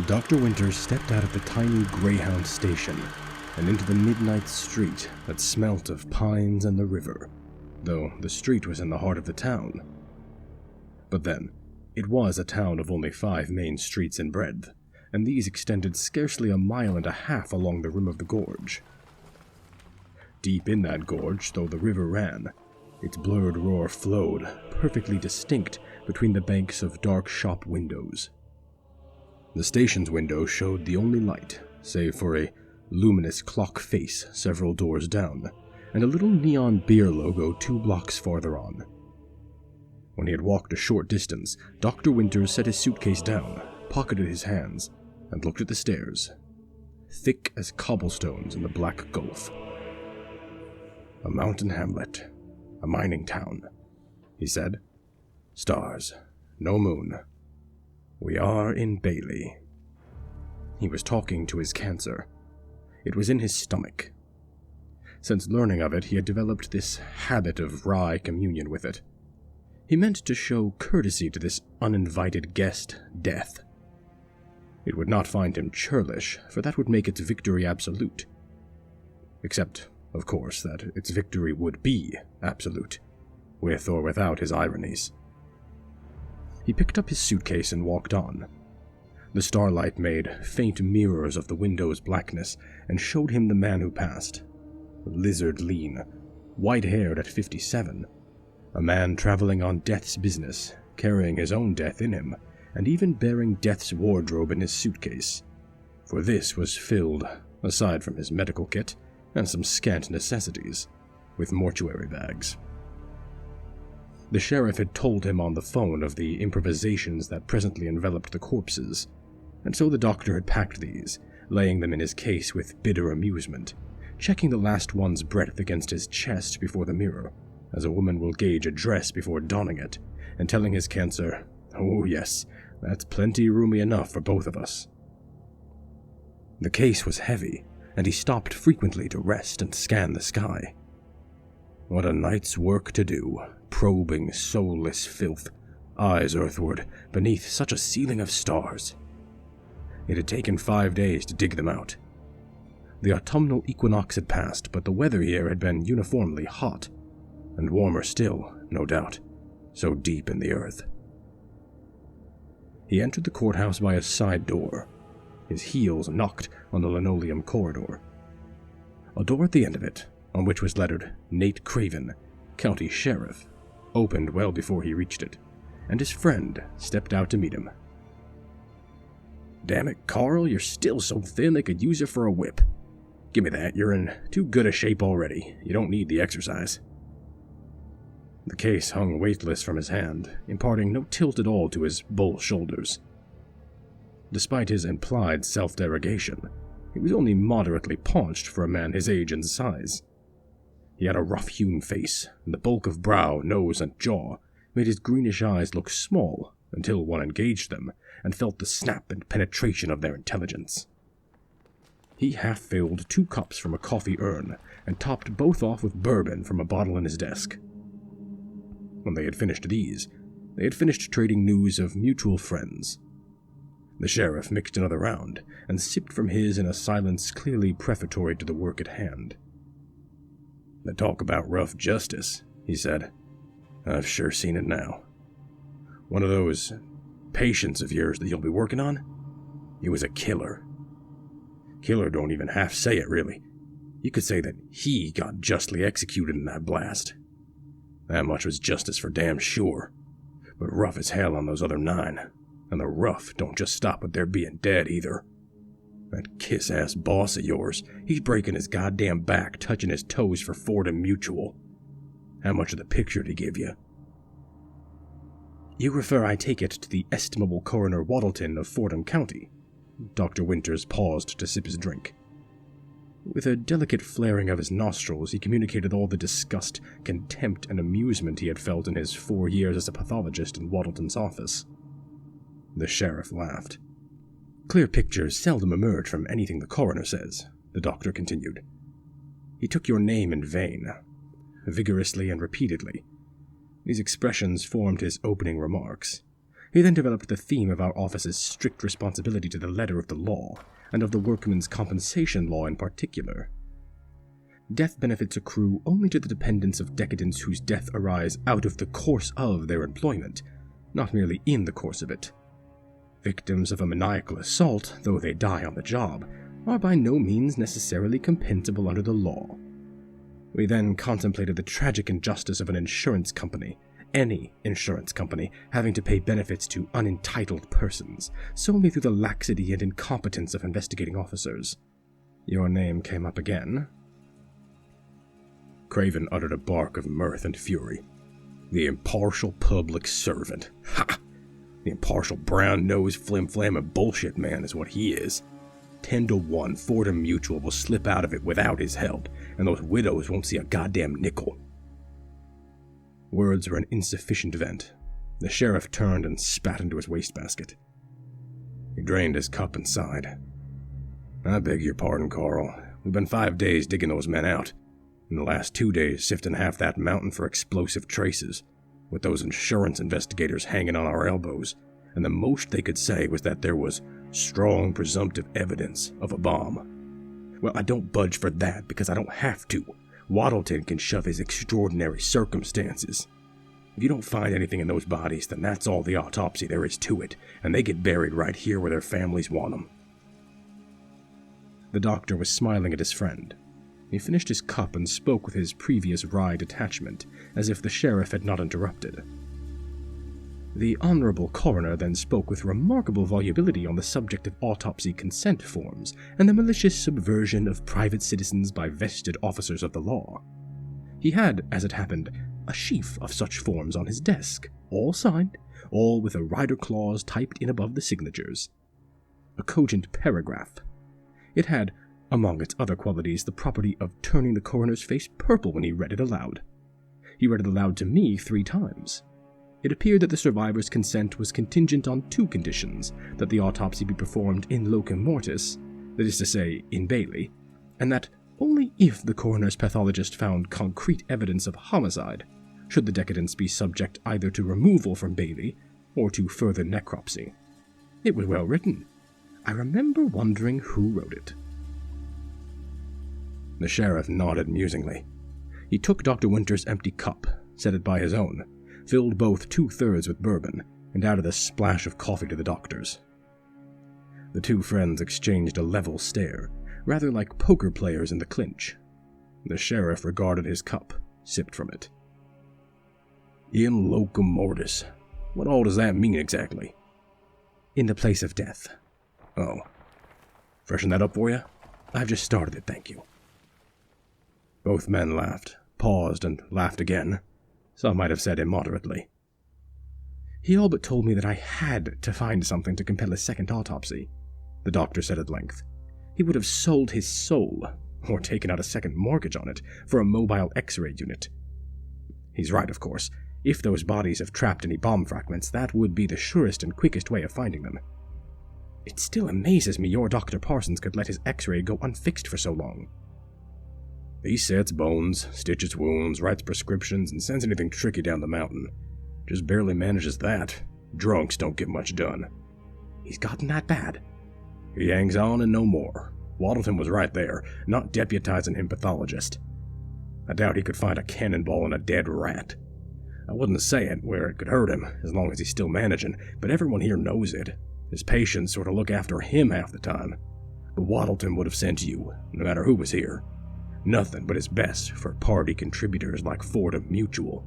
Dr. Winters stepped out of the tiny Greyhound station and into the midnight street that smelt of pines and the river, though the street was in the heart of the town. But then, it was a town of only 5 main streets in breadth, and these extended scarcely a mile and a half along the rim of the gorge. Deep in that gorge, though the river ran, its blurred roar flowed, perfectly distinct between the banks of dark shop windows. The station's window showed the only light, save for a luminous clock face several doors down, and a little neon beer logo 2 blocks farther on. When he had walked a short distance, Dr. Winters set his suitcase down, pocketed his hands, and looked at the stairs, thick as cobblestones in the black gulf. A mountain hamlet, a mining town, he said. Stars, no moon. We are in Bailey. He was talking to his cancer. It was in his stomach. Since learning of it, he had developed this habit of wry communion with it. He meant to show courtesy to this uninvited guest, Death. It would not find him churlish, for that would make its victory absolute. Except, of course, that its victory would be absolute, with or without his ironies. He picked up his suitcase and walked on. The starlight made faint mirrors of the window's blackness and showed him the man who passed. Lizard lean, white-haired at 57. A man traveling on death's business, carrying his own death in him, and even bearing death's wardrobe in his suitcase. For this was filled, aside from his medical kit and some scant necessities, with mortuary bags. The sheriff had told him on the phone of the improvisations that presently enveloped the corpses, and so the doctor had packed these, laying them in his case with bitter amusement, checking the last one's breadth against his chest before the mirror, as a woman will gauge a dress before donning it, and telling his cancer, "Oh yes, that's plenty roomy enough for both of us." The case was heavy, and he stopped frequently to rest and scan the sky. What a night's work to do, probing soulless filth, eyes earthward, beneath such a ceiling of stars. It had taken 5 days to dig them out. The autumnal equinox had passed, but the weather here had been uniformly hot, and warmer still, no doubt, so deep in the earth. He entered the courthouse by a side door. His heels knocked on the linoleum corridor. A door at the end of it, on which was lettered Nate Craven, County Sheriff, opened well before he reached it, and his friend stepped out to meet him. "Damn it, Carl, you're still so thin they could use you for a whip. Give me that, you're in too good a shape already. You don't need the exercise." The case hung weightless from his hand, imparting no tilt at all to his bull shoulders. Despite his implied self-derogation, he was only moderately paunched for a man his age and size. He had a rough-hewn face, and the bulk of brow, nose, and jaw made his greenish eyes look small until one engaged them and felt the snap and penetration of their intelligence. He half-filled 2 cups from a coffee urn and topped both off with bourbon from a bottle in his desk. When they had finished these, they had finished trading news of mutual friends. The sheriff mixed another round and sipped from his in a silence clearly prefatory to the work at hand. "They talk about rough justice," he said. "I've sure seen it now. One of those patients of yours that you'll be working on? He was a killer. Killer don't even half say it, really. You could say that he got justly executed in that blast. That much was justice for damn sure. But rough as hell on those other 9. And the rough don't just stop at their being dead, either. That kiss-ass boss of yours, he's breaking his goddamn back, touching his toes for Fordham Mutual. How much of the picture did he give you?" "You refer, I take it, to the estimable Coroner Waddleton of Fordham County." Dr. Winters paused to sip his drink. With a delicate flaring of his nostrils, he communicated all the disgust, contempt, and amusement he had felt in his 4 years as a pathologist in Waddleton's office. The sheriff laughed. "Clear pictures seldom emerge from anything the coroner says," the doctor continued. "He took your name in vain, vigorously and repeatedly. These expressions formed his opening remarks. He then developed the theme of our office's strict responsibility to the letter of the law, and of the workmen's compensation law in particular. Death benefits accrue only to the dependents of decadents whose death arise out of the course of their employment, not merely in the course of it. Victims of a maniacal assault, though they die on the job, are by no means necessarily compensable under the law. We then contemplated the tragic injustice of an insurance company, any insurance company, having to pay benefits to unentitled persons, solely through the laxity and incompetence of investigating officers. Your name came up again. Craven uttered a bark of mirth and fury. The impartial public servant. Ha! The impartial brown-nosed flim-flam of bullshit man is what he is. 10-1, Fordham Mutual will slip out of it without his help, and those widows won't see a goddamn nickel. Words were an insufficient vent. The sheriff turned and spat into his wastebasket. He drained his cup and sighed. I beg your pardon, Carl. We've been 5 days digging those men out. In the last 2 days, sifting half that mountain for explosive traces, with those insurance investigators hanging on our elbows, and the most they could say was that there was strong presumptive evidence of a bomb. Well, I don't budge for that because I don't have to. Waddleton can shove his extraordinary circumstances. If you don't find anything in those bodies, then that's all the autopsy there is to it, and they get buried right here where their families want them. The doctor was smiling at his friend. He finished his cup and spoke with his previous wry detachment, as if the sheriff had not interrupted. The honorable coroner then spoke with remarkable volubility on the subject of autopsy consent forms and the malicious subversion of private citizens by vested officers of the law. He had, as it happened, a sheaf of such forms on his desk, all signed, all with a rider clause typed in above the signatures. A cogent paragraph. It had, among its other qualities, the property of turning the coroner's face purple when he read it aloud. He read it aloud to me 3 times. It appeared that the survivor's consent was contingent on 2 conditions: that the autopsy be performed in loco mortis, that is to say, in Bailey, and that only if the coroner's pathologist found concrete evidence of homicide should the decadents be subject either to removal from Bailey or to further necropsy. It was well written. I remember wondering who wrote it. The sheriff nodded musingly. He took Dr. Winter's empty cup, set it by his own, filled both 2/3 with bourbon, and added a splash of coffee to the doctor's. The 2 friends exchanged a level stare, rather like poker players in the clinch. The sheriff regarded his cup, sipped from it. In loco mortis. What all does that mean exactly? In the place of death. Oh. Freshen that up for you? I've just started it, thank you. Both men laughed, paused, and laughed again. Some might have said immoderately. He all but told me that I had to find something to compel a second autopsy, the doctor said at length. He would have sold his soul, or taken out a second mortgage on it, for a mobile X-ray unit. He's right, of course. If those bodies have trapped any bomb fragments, that would be the surest and quickest way of finding them. It still amazes me your Dr. Parsons could let his X-ray go unfixed for so long. He sets bones, stitches wounds, writes prescriptions, and sends anything tricky down the mountain. Just barely manages that. Drunks don't get much done. He's gotten that bad. He hangs on and no more. Waddleton was right there, not deputizing him pathologist. I doubt he could find a cannonball in a dead rat. I wouldn't say it where it could hurt him, as long as he's still managing, but everyone here knows it. His patients sort of look after him half the time. But Waddleton would have sent you, no matter who was here. Nothing but his best for party contributors like Fordham Mutual.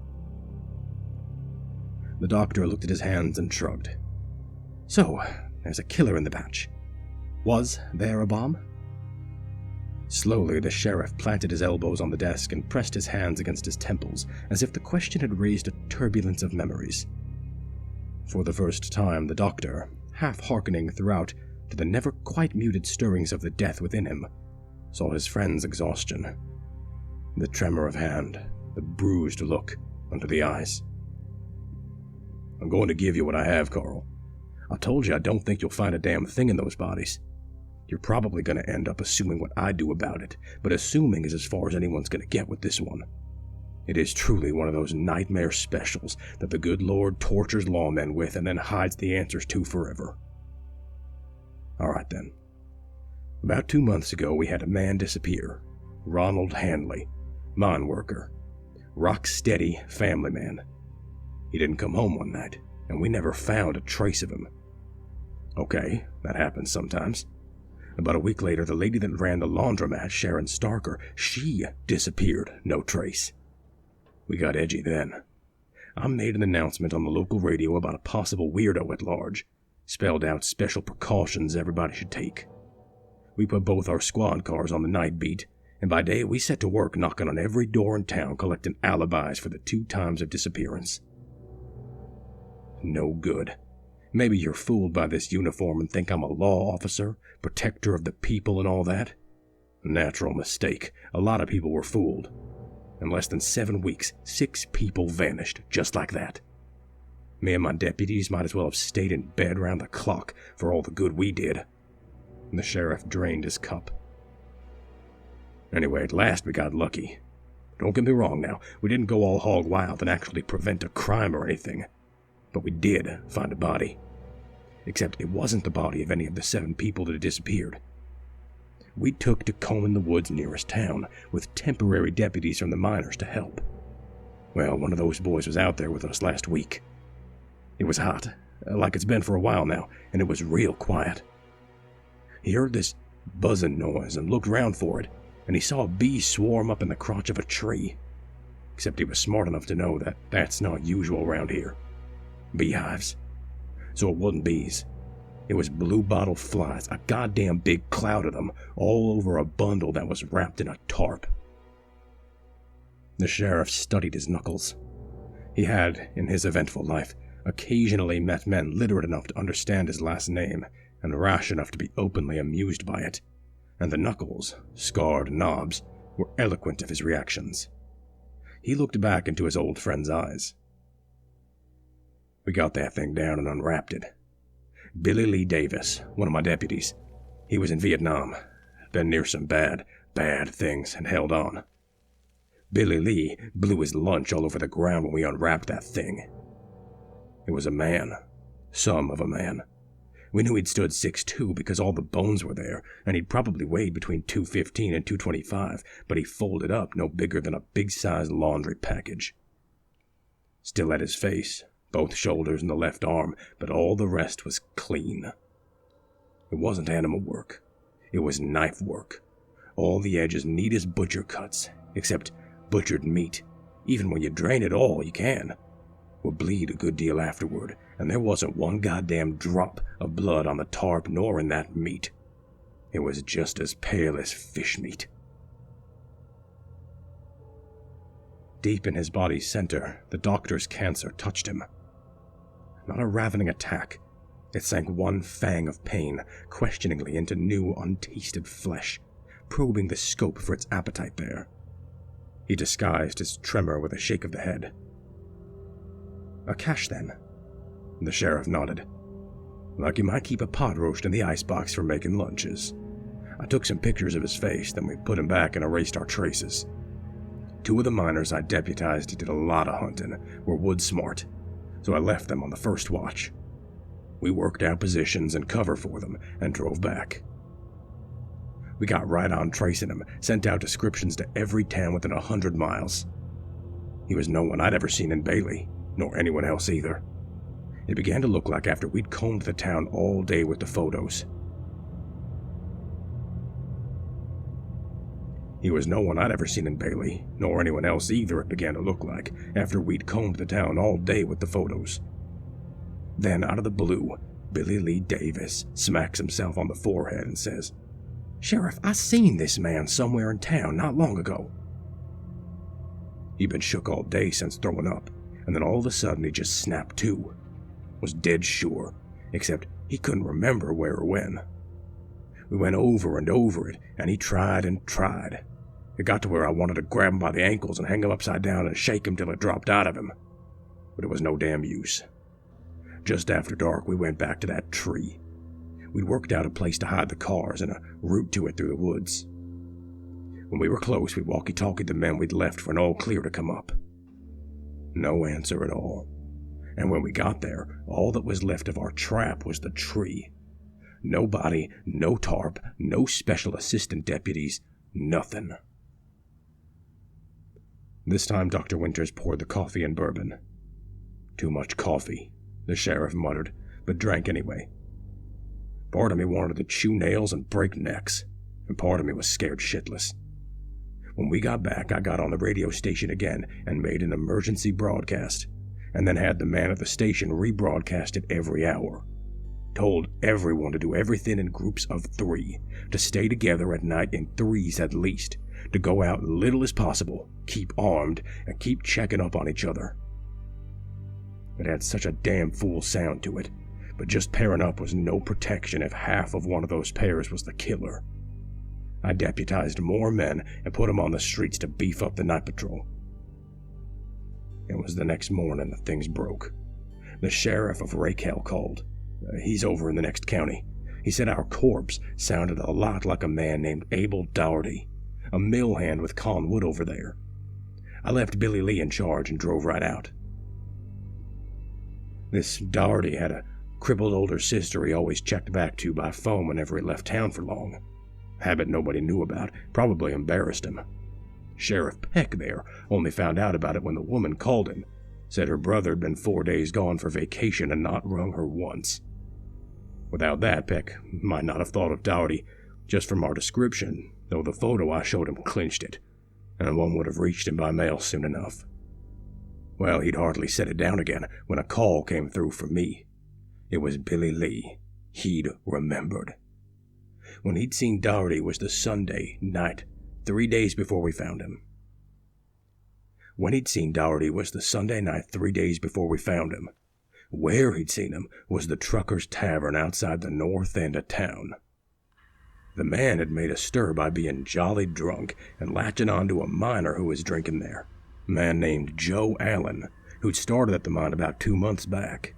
The doctor looked at his hands and shrugged. So, there's a killer in the batch. Was there a bomb? Slowly, the sheriff planted his elbows on the desk and pressed his hands against his temples, as if the question had raised a turbulence of memories. For the first time, the doctor, half hearkening throughout to the never-quite-muted stirrings of the death within him, saw his friend's exhaustion. The tremor of hand, the bruised look under the eyes. I'm going to give you what I have, Carl. I told you I don't think you'll find a damn thing in those bodies. You're probably going to end up assuming what I do about it, but assuming is as far as anyone's going to get with this one. It is truly one of those nightmare specials that the good Lord tortures lawmen with and then hides the answers to forever. Alright then. About 2 months ago we had a man disappear. Ronald Hanley, mine worker. Rock steady family man. He didn't come home one night, and we never found a trace of him. Okay, that happens sometimes. About a week later, the lady that ran the laundromat, Sharon Starker, she disappeared, no trace. We got edgy then. I made an announcement on the local radio about a possible weirdo at large, spelled out special precautions everybody should take. We put both our squad cars on the night beat, and by day we set to work knocking on every door in town collecting alibis for the 2 times of disappearance. No good. Maybe you're fooled by this uniform and think I'm a law officer, protector of the people and all that. Natural mistake. A lot of people were fooled. In less than 7 weeks, 6 people vanished, just like that. Me and my deputies might as well have stayed in bed round the clock for all the good we did. And the sheriff drained his cup. Anyway, at last we got lucky. Don't get me wrong now, we didn't go all hog wild and actually prevent a crime or anything. But we did find a body. Except it wasn't the body of any of the 7 people that had disappeared. We took to combing the woods nearest town, with temporary deputies from the miners to help. Well, one of those boys was out there with us last week. It was hot, like it's been for a while now, and it was real quiet. He heard this buzzing noise and looked round for it, and he saw a bee swarm up in the crotch of a tree. Except he was smart enough to know that that's not usual around here. Beehives. So it wasn't bees. It was bluebottle flies, a goddamn big cloud of them, all over a bundle that was wrapped in a tarp. The sheriff studied his knuckles. He had, in his eventful life, occasionally met men literate enough to understand his last name, and rash enough to be openly amused by it, and the knuckles, scarred knobs, were eloquent of his reactions. He looked back into his old friend's eyes. We got that thing down and unwrapped it. Billy Lee Davis, one of my deputies. He was in Vietnam, been near some bad things, and held on. Billy Lee blew his lunch all over the ground when we unwrapped that thing. It was a man. Some of a man. We knew he'd stood 6'2" because all the bones were there, and he'd probably weighed between 215 and 225, but he folded up no bigger than a big-sized laundry package. Still had his face, both shoulders and the left arm, but all the rest was clean. It wasn't animal work. It was knife work. All the edges neat as butcher cuts, except butchered meat, even when you drain it all you can, will bleed a good deal afterward, and there wasn't one goddamn drop of blood on the tarp nor in that meat. It was just as pale as fish meat. Deep in his body's center, the doctor's cancer touched him. Not a ravening attack. It sank one fang of pain questioningly into new, untasted flesh, probing the scope for its appetite there. He disguised his tremor with a shake of the head. A cache, then? The sheriff nodded. Like you might keep a pot roast in the icebox for making lunches. I took some pictures of his face, then we put him back and erased our traces. 2 of the miners I deputized who did a lot of hunting were wood smart, so I left them on the first watch. We worked out positions and cover for them and drove back. We got right on tracing him, sent out descriptions to every town within 100 miles. He was no one I'd ever seen in Bailey, nor anyone else either. It began to look like after we'd combed the town all day with the photos. He was no one I'd ever seen in Bailey, nor anyone else either, it began to look like, after we'd combed the town all day with the photos. Then, out of the blue, Billy Lee Davis smacks himself on the forehead and says, "Sheriff, I seen this man somewhere in town not long ago." He'd been shook all day since throwing up, and then all of a sudden he just snapped to. Was dead sure, except he couldn't remember where or when. We went over and over it, and he tried and tried. It got to where I wanted to grab him by the ankles and hang him upside down and shake him till it dropped out of him. But it was no damn use. Just after dark, we went back to that tree. We'd worked out a place to hide the cars and a route to it through the woods. When we were close, we walkie-talkied the men we'd left for an all clear to come up. No answer at all. And when we got there, all that was left of our trap was the tree. No body, no tarp, no special assistant deputies, nothing. This time Dr. Winters poured the coffee and bourbon. Too much coffee, the sheriff muttered, but drank anyway. Part of me wanted to chew nails and break necks, and part of me was scared shitless. When we got back, I got on the radio station again and made an emergency broadcast, and then had the man at the station rebroadcast it every hour. Told everyone to do everything in groups of 3, to stay together at night in 3s at least, to go out little as possible, keep armed, and keep checking up on each other. It had such a damn fool sound to it, but just pairing up was no protection if half of one of those pairs was the killer. I deputized more men and put them on the streets to beef up the night patrol. It was the next morning that things broke. The sheriff of Raquel called. He's over in the next county. He said our corpse sounded a lot like a man named Abel Dougherty, a mill hand with Conwood over there. I left Billy Lee in charge and drove right out. This Dougherty had a crippled older sister he always checked back to by phone whenever he left town for long. Habit nobody knew about, probably embarrassed him. Sheriff Peck there only found out about it when the woman called him, said her brother had been 4 days gone for vacation and not rung her once. Without that, Peck might not have thought of Dougherty, just from our description, though the photo I showed him clinched it, and one would have reached him by mail soon enough. Well, he'd hardly set it down again when a call came through from me. It was Billy Lee. He'd remembered. When he'd seen Dougherty was the Sunday night, 3 days before we found him. When he'd seen Dougherty was the Sunday night 3 days before we found him. Where he'd seen him was the Trucker's Tavern outside the north end of town. The man had made a stir by being jolly drunk and latching on to a miner who was drinking there, a man named Joe Allen, who'd started at the mine about 2 months back.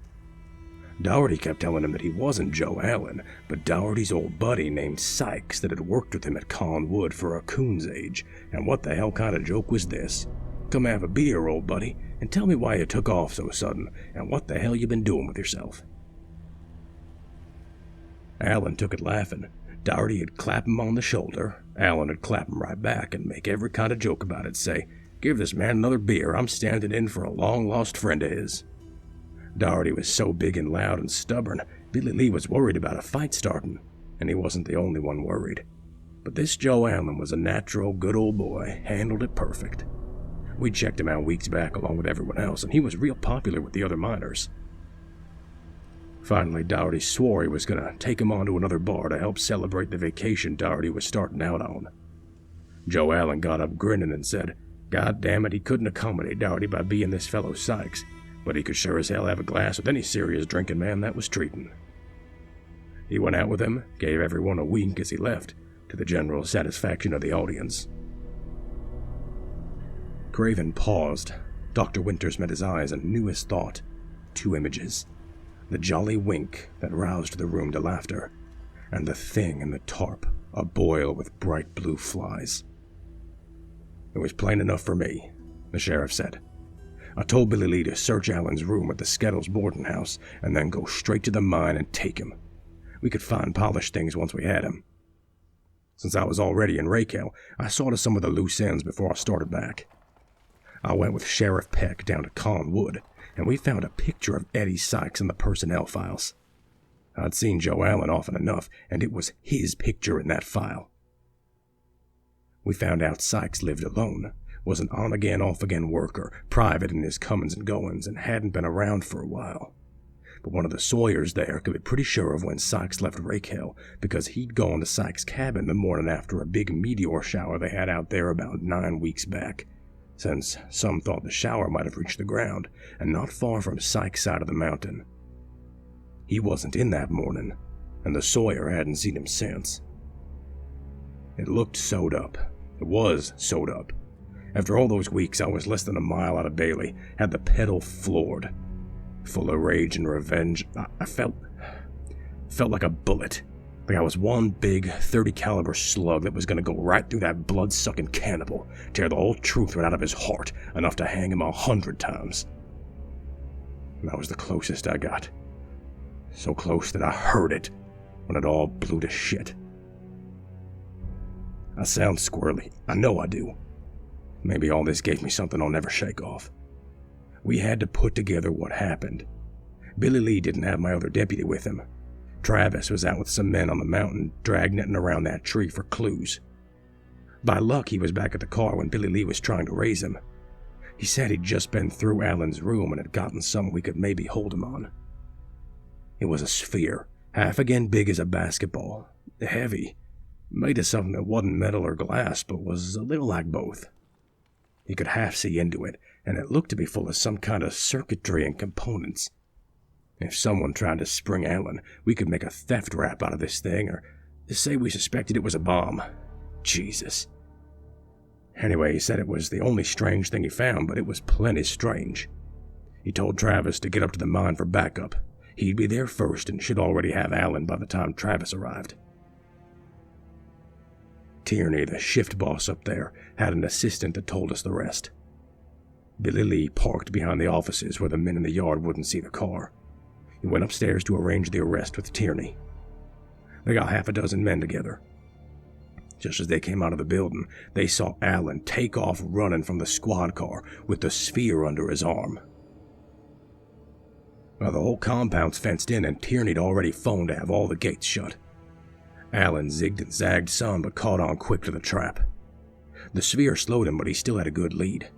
Dougherty kept telling him that he wasn't Joe Allen, but Dougherty's old buddy named Sykes that had worked with him at Conwood for a coon's age, and what the hell kind of joke was this? Come have a beer, old buddy, and tell me why you took off so sudden, and what the hell you been doing with yourself. Allen took it laughing. Dougherty would clap him on the shoulder. Allen would clap him right back and make every kind of joke about it, say, "Give this man another beer, I'm standing in for a long-lost friend of his." Dougherty was so big and loud and stubborn, Billy Lee was worried about a fight starting, and he wasn't the only one worried. But this Joe Allen was a natural, good old boy, handled it perfect. We checked him out weeks back along with everyone else, and he was real popular with the other miners. Finally, Dougherty swore he was going to take him on to another bar to help celebrate the vacation Dougherty was starting out on. Joe Allen got up grinning and said, God damn it, he couldn't accommodate Dougherty by being this fellow Sykes, but he could sure as hell have a glass with any serious drinking man that was treating. He went out with him, gave everyone a wink as he left, to the general satisfaction of the audience. Craven paused. Dr. Winters met his eyes and knew his thought. 2 images. The jolly wink that roused the room to laughter, and the thing in the tarp, aboil with bright blue flies. It was plain enough for me, the sheriff said. I told Billy Lee to search Allen's room at the Skettles boarding house, and then go straight to the mine and take him. We could find polished things once we had him. Since I was already in Raquel, I saw to some of the loose ends before I started back. I went with Sheriff Peck down to Conwood, and we found a picture of Eddie Sykes in the personnel files. I'd seen Joe Allen often enough, and it was his picture in that file. We found out Sykes lived alone, was an on-again, off-again worker, private in his comings and goings, and hadn't been around for a while. But one of the Sawyers there could be pretty sure of when Sykes left Raquel, because he'd gone to Sykes' cabin the morning after a big meteor shower they had out there about 9 weeks back, since some thought the shower might have reached the ground, and not far from Sykes' side of the mountain. He wasn't in that morning, and the Sawyer hadn't seen him since. It looked sewed up. It was sewed up. After all those weeks, I was less than a mile out of Bailey, had the pedal floored. Full of rage and revenge, I felt like a bullet. Like I was one big 30 caliber slug that was going to go right through that blood-sucking cannibal, tear the whole truth right out of his heart, enough to hang him 100 times. And that was the closest I got. So close that I heard it when it all blew to shit. I sound squirrely, I know I do. Maybe all this gave me something I'll never shake off. We had to put together what happened. Billy Lee didn't have my other deputy with him. Travis was out with some men on the mountain, dragnetting around that tree for clues. By luck, he was back at the car when Billy Lee was trying to raise him. He said he'd just been through Alan's room and had gotten something we could maybe hold him on. It was a sphere, half again big as a basketball, heavy, made of something that wasn't metal or glass, but was a little like both. You could half see into it, and it looked to be full of some kind of circuitry and components. If someone tried to spring Alan, we could make a theft rap out of this thing, or say we suspected it was a bomb. Jesus. Anyway, he said it was the only strange thing he found, but it was plenty strange. He told Travis to get up to the mine for backup. He'd be there first and should already have Alan by the time Travis arrived. Tierney, the shift boss up there, had an assistant that told us the rest. Billy Lee parked behind the offices where the men in the yard wouldn't see the car. He went upstairs to arrange the arrest with Tierney. They got half a dozen men together. Just as they came out of the building, they saw Alan take off running from the squad car with the sphere under his arm. Well, the whole compound's fenced in and Tierney'd already phoned to have all the gates shut. Alan zigged and zagged some, but caught on quick to the trap. The sphere slowed him, but he still had a good lead.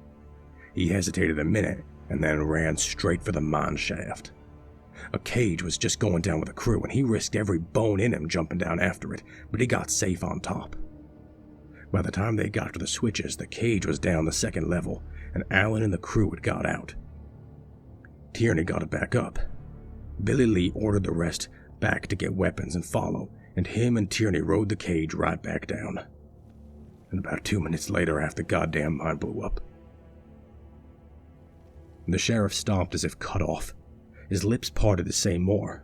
He hesitated a minute and then ran straight for the mine shaft. A cage was just going down with the crew, and he risked every bone in him jumping down after it, but he got safe on top. By the time they got to the switches, the cage was down the second level, and Alan and the crew had got out. Tierney got it back up. Billy Lee ordered the rest back to get weapons and follow, and him and Tierney rode the cage right back down. And about 2 minutes later, half the goddamn mine blew up. The sheriff stopped as if cut off. His lips parted to say more,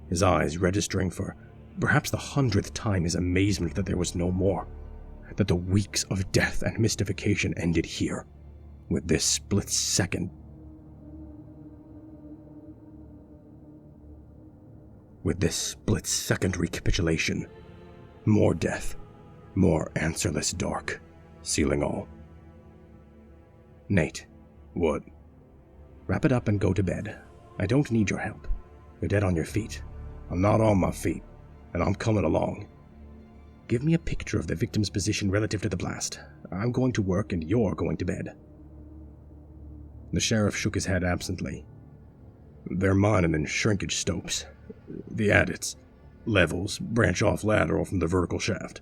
his eyes registering for perhaps the 100th time his amazement that there was no more, that the weeks of death and mystification ended here, with this split second. With this split-second recapitulation, more death, more answerless dark, sealing all. Nate, what? Wrap it up and go to bed. I don't need your help. You're dead on your feet. I'm not on my feet, and I'm coming along. Give me a picture of the victim's position relative to the blast. I'm going to work and you're going to bed. The sheriff shook his head absently. They're mining in shrinkage stopes. The adits. Levels branch off lateral from the vertical shaft.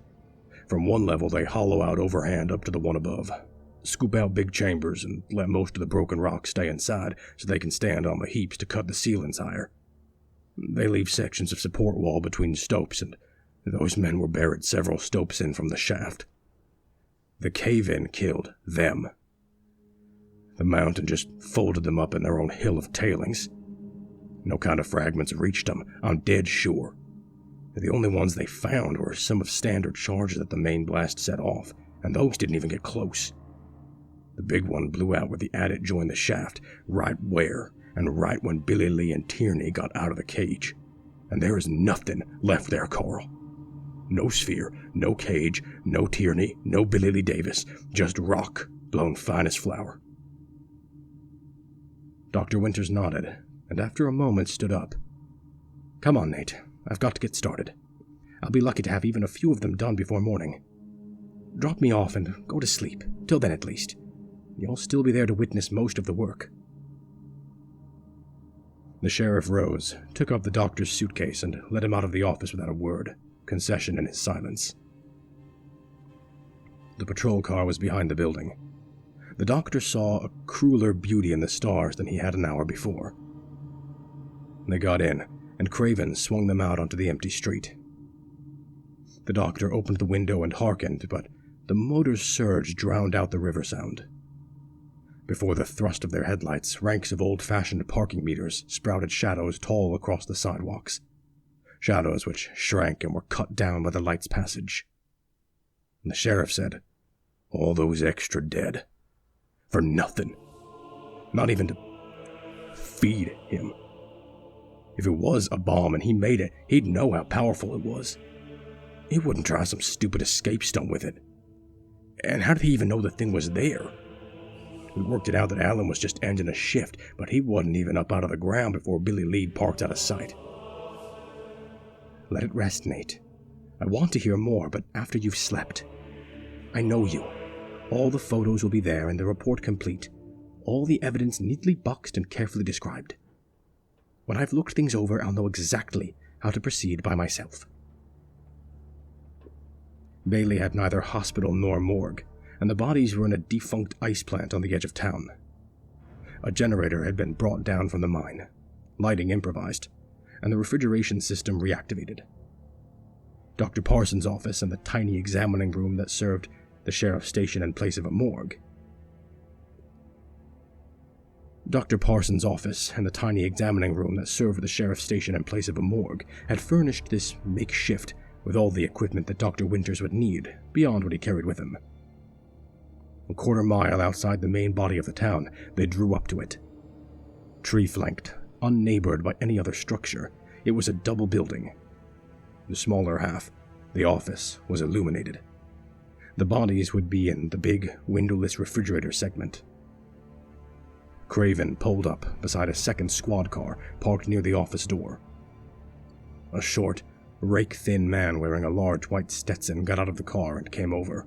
From one level they hollow out overhand up to the one above. Scoop out big chambers and let most of the broken rock stay inside so they can stand on the heaps to cut the ceilings higher. They leave sections of support wall between stopes, and those men were buried several stopes in from the shaft. The cave-in killed them. The mountain just folded them up in their own hill of tailings. No kind of fragments reached them, I'm dead sure. The only ones they found were some of standard charges that the main blast set off, and those didn't even get close. The big one blew out where the adit joined the shaft, right where, and right when Billy Lee and Tierney got out of the cage. And there is nothing left there, Carl. No sphere, no cage, no Tierney, no Billy Lee Davis, just rock blown fine as flour. Dr. Winters nodded, and after a moment stood up. Come on, Nate. I've got to get started. I'll be lucky to have even a few of them done before morning. Drop me off and go to sleep, till then at least. You'll still be there to witness most of the work. The sheriff rose, took up the doctor's suitcase, and led him out of the office without a word, concession in his silence. The patrol car was behind the building. The doctor saw a crueler beauty in the stars than he had an hour before. They got in, and Craven swung them out onto the empty street. The doctor opened the window and hearkened, but the motor's surge drowned out the river sound. Before the thrust of their headlights, ranks of old-fashioned parking meters sprouted shadows tall across the sidewalks. shadows which shrank and were cut down by the light's passage. And the sheriff said, "All those extra dead. For nothing. Not even to feed him. If it was a bomb and he made it, he'd know how powerful it was. He wouldn't try some stupid escape stunt with it. And how did he even know the thing was there? We worked it out that Alan was just ending a shift, but he wasn't even up out of the ground before Billy Lee parked out of sight." "Let it rest, Nate. I want to hear more, but after you've slept. I know you. All the photos will be there and the report complete. All the evidence neatly boxed and carefully described. When I've looked things over, I'll know exactly how to proceed by myself." Bailey had neither hospital nor morgue, and the bodies were in a defunct ice plant on the edge of town. A generator had been brought down from the mine, lighting improvised, and the refrigeration system reactivated. Dr. Parsons' office and the tiny examining room that served the sheriff's station in place of a morgue. Dr. Parsons' office and the tiny examining room that served the sheriff's station in place of a morgue had furnished this makeshift with all the equipment that Dr. Winters would need, beyond what he carried with him. A quarter-mile outside the main body of the town, they drew up to it. Tree-flanked, unneighbored by any other structure, it was a double building. The smaller half, the office, was illuminated. The bodies would be in the big, windowless refrigerator segment. Craven pulled up beside a second squad car parked near the office door. A short, rake-thin man wearing a large white Stetson got out of the car and came over.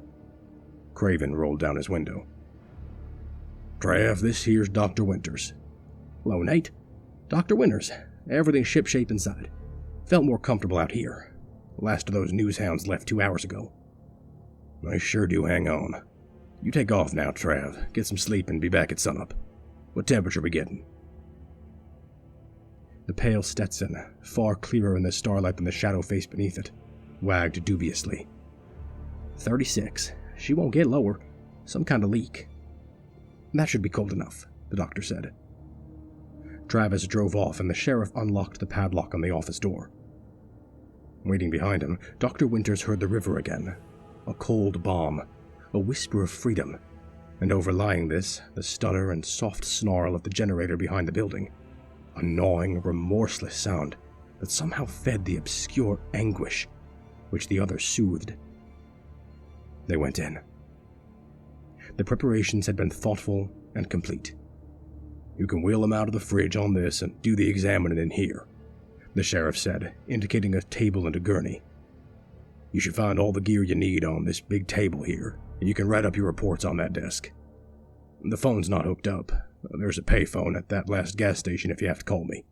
Craven rolled down his window. "Trav, this here's Dr. Winters." "Hello, Nate. Dr. Winters. Everything's shipshape inside. Felt more comfortable out here. The last of those news hounds left 2 hours ago." "I sure do hang on. You take off now, Trav. Get some sleep and be back at sunup. What temperature we getting?" The pale Stetson, far clearer in the starlight than the shadow face beneath it, wagged dubiously. 36. She won't get lower. Some kind of leak." "That should be cold enough," the doctor said. Travis drove off and the sheriff unlocked the padlock on the office door. Waiting behind him, Dr. Winters heard the river again. A cold balm, a whisper of freedom, and overlying this, the stutter and soft snarl of the generator behind the building. A gnawing, remorseless sound that somehow fed the obscure anguish which the other soothed. They went in. The preparations had been thoughtful and complete. "You can wheel them out of the fridge on this and do the examining in here," the sheriff said, indicating a table and a gurney. "You should find all the gear you need on this big table here, and you can write up your reports on that desk. The phone's not hooked up. There's a payphone at that last gas station if you have to call me."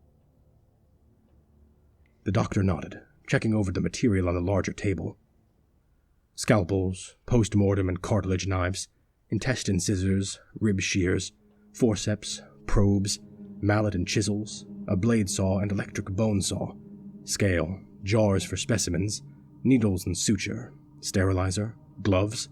The doctor nodded, checking over the material on the larger table. Scalpels, post-mortem and cartilage knives, intestine scissors, rib shears, forceps, probes, mallet and chisels, a blade saw and electric bone saw, scale, jars for specimens, needles and suture, sterilizer, gloves.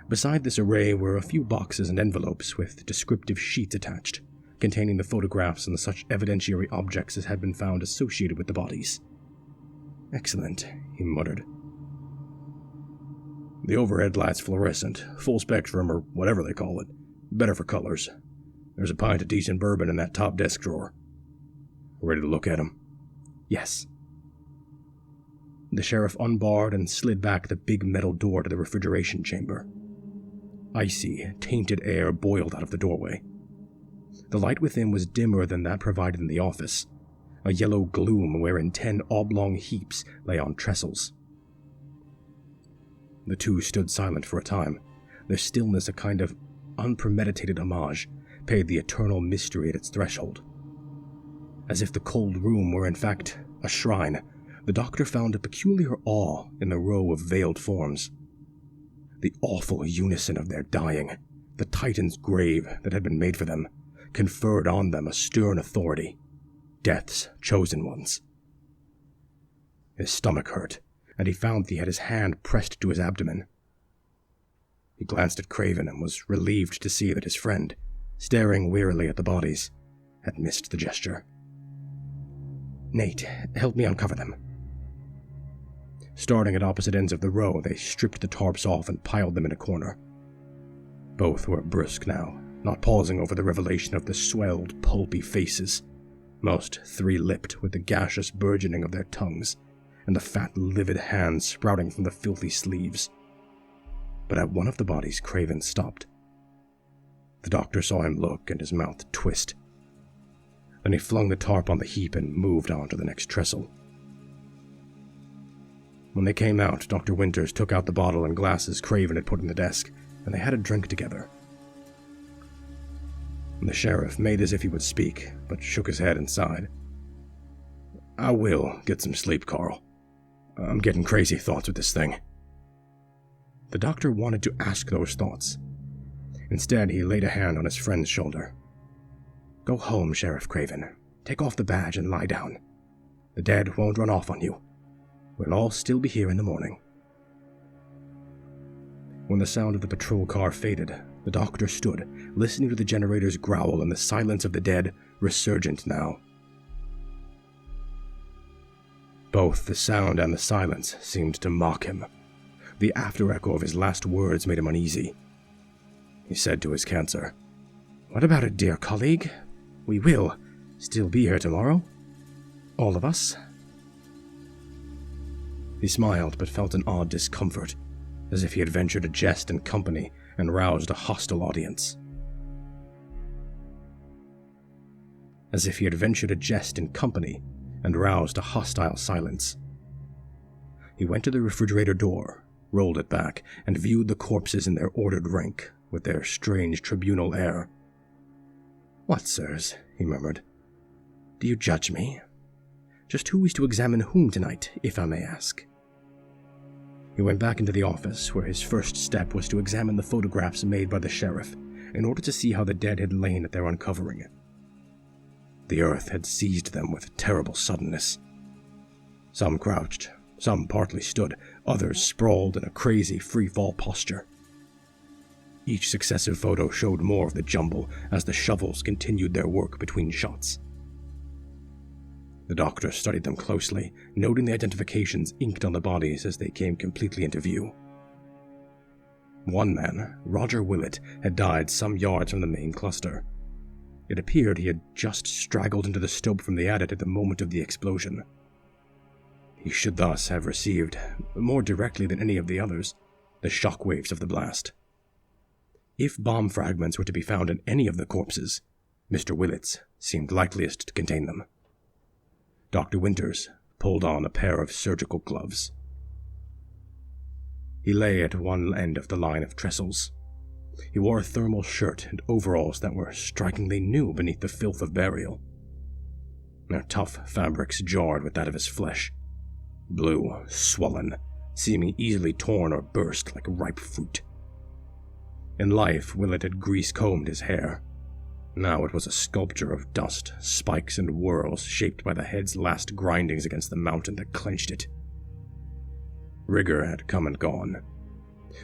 Beside this array were a few boxes and envelopes with descriptive sheets attached, containing the photographs and such evidentiary objects as had been found associated with the bodies. "Excellent," he muttered. "The overhead light's fluorescent, full spectrum or whatever they call it. Better for colors. There's a pint of decent bourbon in that top desk drawer. Ready to look at 'em?" "Yes." The sheriff unbarred and slid back the big metal door to the refrigeration chamber. Icy, tainted air boiled out of the doorway. The light within was dimmer than that provided in the office, a yellow gloom wherein 10 oblong heaps lay on trestles. The two stood silent for a time, their stillness a kind of unpremeditated homage paid the eternal mystery at its threshold. As if the cold room were in fact a shrine, the doctor found a peculiar awe in the row of veiled forms. The awful unison of their dying, the Titan's grave that had been made for them, conferred on them a stern authority, death's chosen ones. His stomach hurt, and he found that he had his hand pressed to his abdomen. He glanced at Craven and was relieved to see that his friend, staring wearily at the bodies, had missed the gesture. Nate, help me uncover them. Starting at opposite ends of the row, they stripped the tarps off and piled them in a corner. Both were brisk now, not pausing over the revelation of the swelled, pulpy faces, most three-lipped with the gaseous burgeoning of their tongues, and the fat, livid hands sprouting from the filthy sleeves. But at one of the bodies, Craven stopped. The doctor saw him look and his mouth twist. Then he flung the tarp on the heap and moved on to the next trestle. When they came out, Dr. Winters took out the bottle and glasses Craven had put in the desk, and they had a drink together. The sheriff made as if he would speak, but shook his head and sighed. I will get some sleep, Carl. I'm getting crazy thoughts with this thing. The doctor wanted to ask those thoughts. Instead, he laid a hand on his friend's shoulder. Go home, Sheriff Craven. Take off the badge and lie down. The dead won't run off on you. We'll all still be here in the morning. When the sound of the patrol car faded, the doctor stood, listening to the generator's growl and the silence of the dead, resurgent now. Both the sound and the silence seemed to mock him. The after-echo of his last words made him uneasy. He said to his cancer, What about it, dear colleague? We will still be here tomorrow? All of us? He smiled, but felt an odd discomfort, as if he had ventured a jest in company and roused a hostile audience. As if he had ventured a jest in company and roused a hostile silence. He went to the refrigerator door, rolled it back, and viewed the corpses in their ordered rank, with their strange tribunal air. What, sirs? He murmured. Do you judge me? Just who is to examine whom tonight, if I may ask? He went back into the office, where his first step was to examine the photographs made by the sheriff, in order to see how the dead had lain at their uncovering. The earth had seized them with terrible suddenness. Some crouched, some partly stood, others sprawled in a crazy free-fall posture. Each successive photo showed more of the jumble as the shovels continued their work between shots. The doctor studied them closely, noting the identifications inked on the bodies as they came completely into view. One man, Roger Willett, had died some yards from the main cluster. It appeared he had just straggled into the stope from the adit at the moment of the explosion. He should thus have received, more directly than any of the others, the shockwaves of the blast. If bomb fragments were to be found in any of the corpses, Mr. Willett's seemed likeliest to contain them. Dr. Winters pulled on a pair of surgical gloves. He lay at one end of the line of trestles. He wore a thermal shirt and overalls that were strikingly new beneath the filth of burial. Their tough fabrics jarred with that of his flesh. Blue, swollen, seeming easily torn or burst like ripe fruit. In life, Willett had grease-combed his hair. Now it was a sculpture of dust, spikes, and whirls shaped by the head's last grindings against the mountain that clenched it. Rigor had come and gone.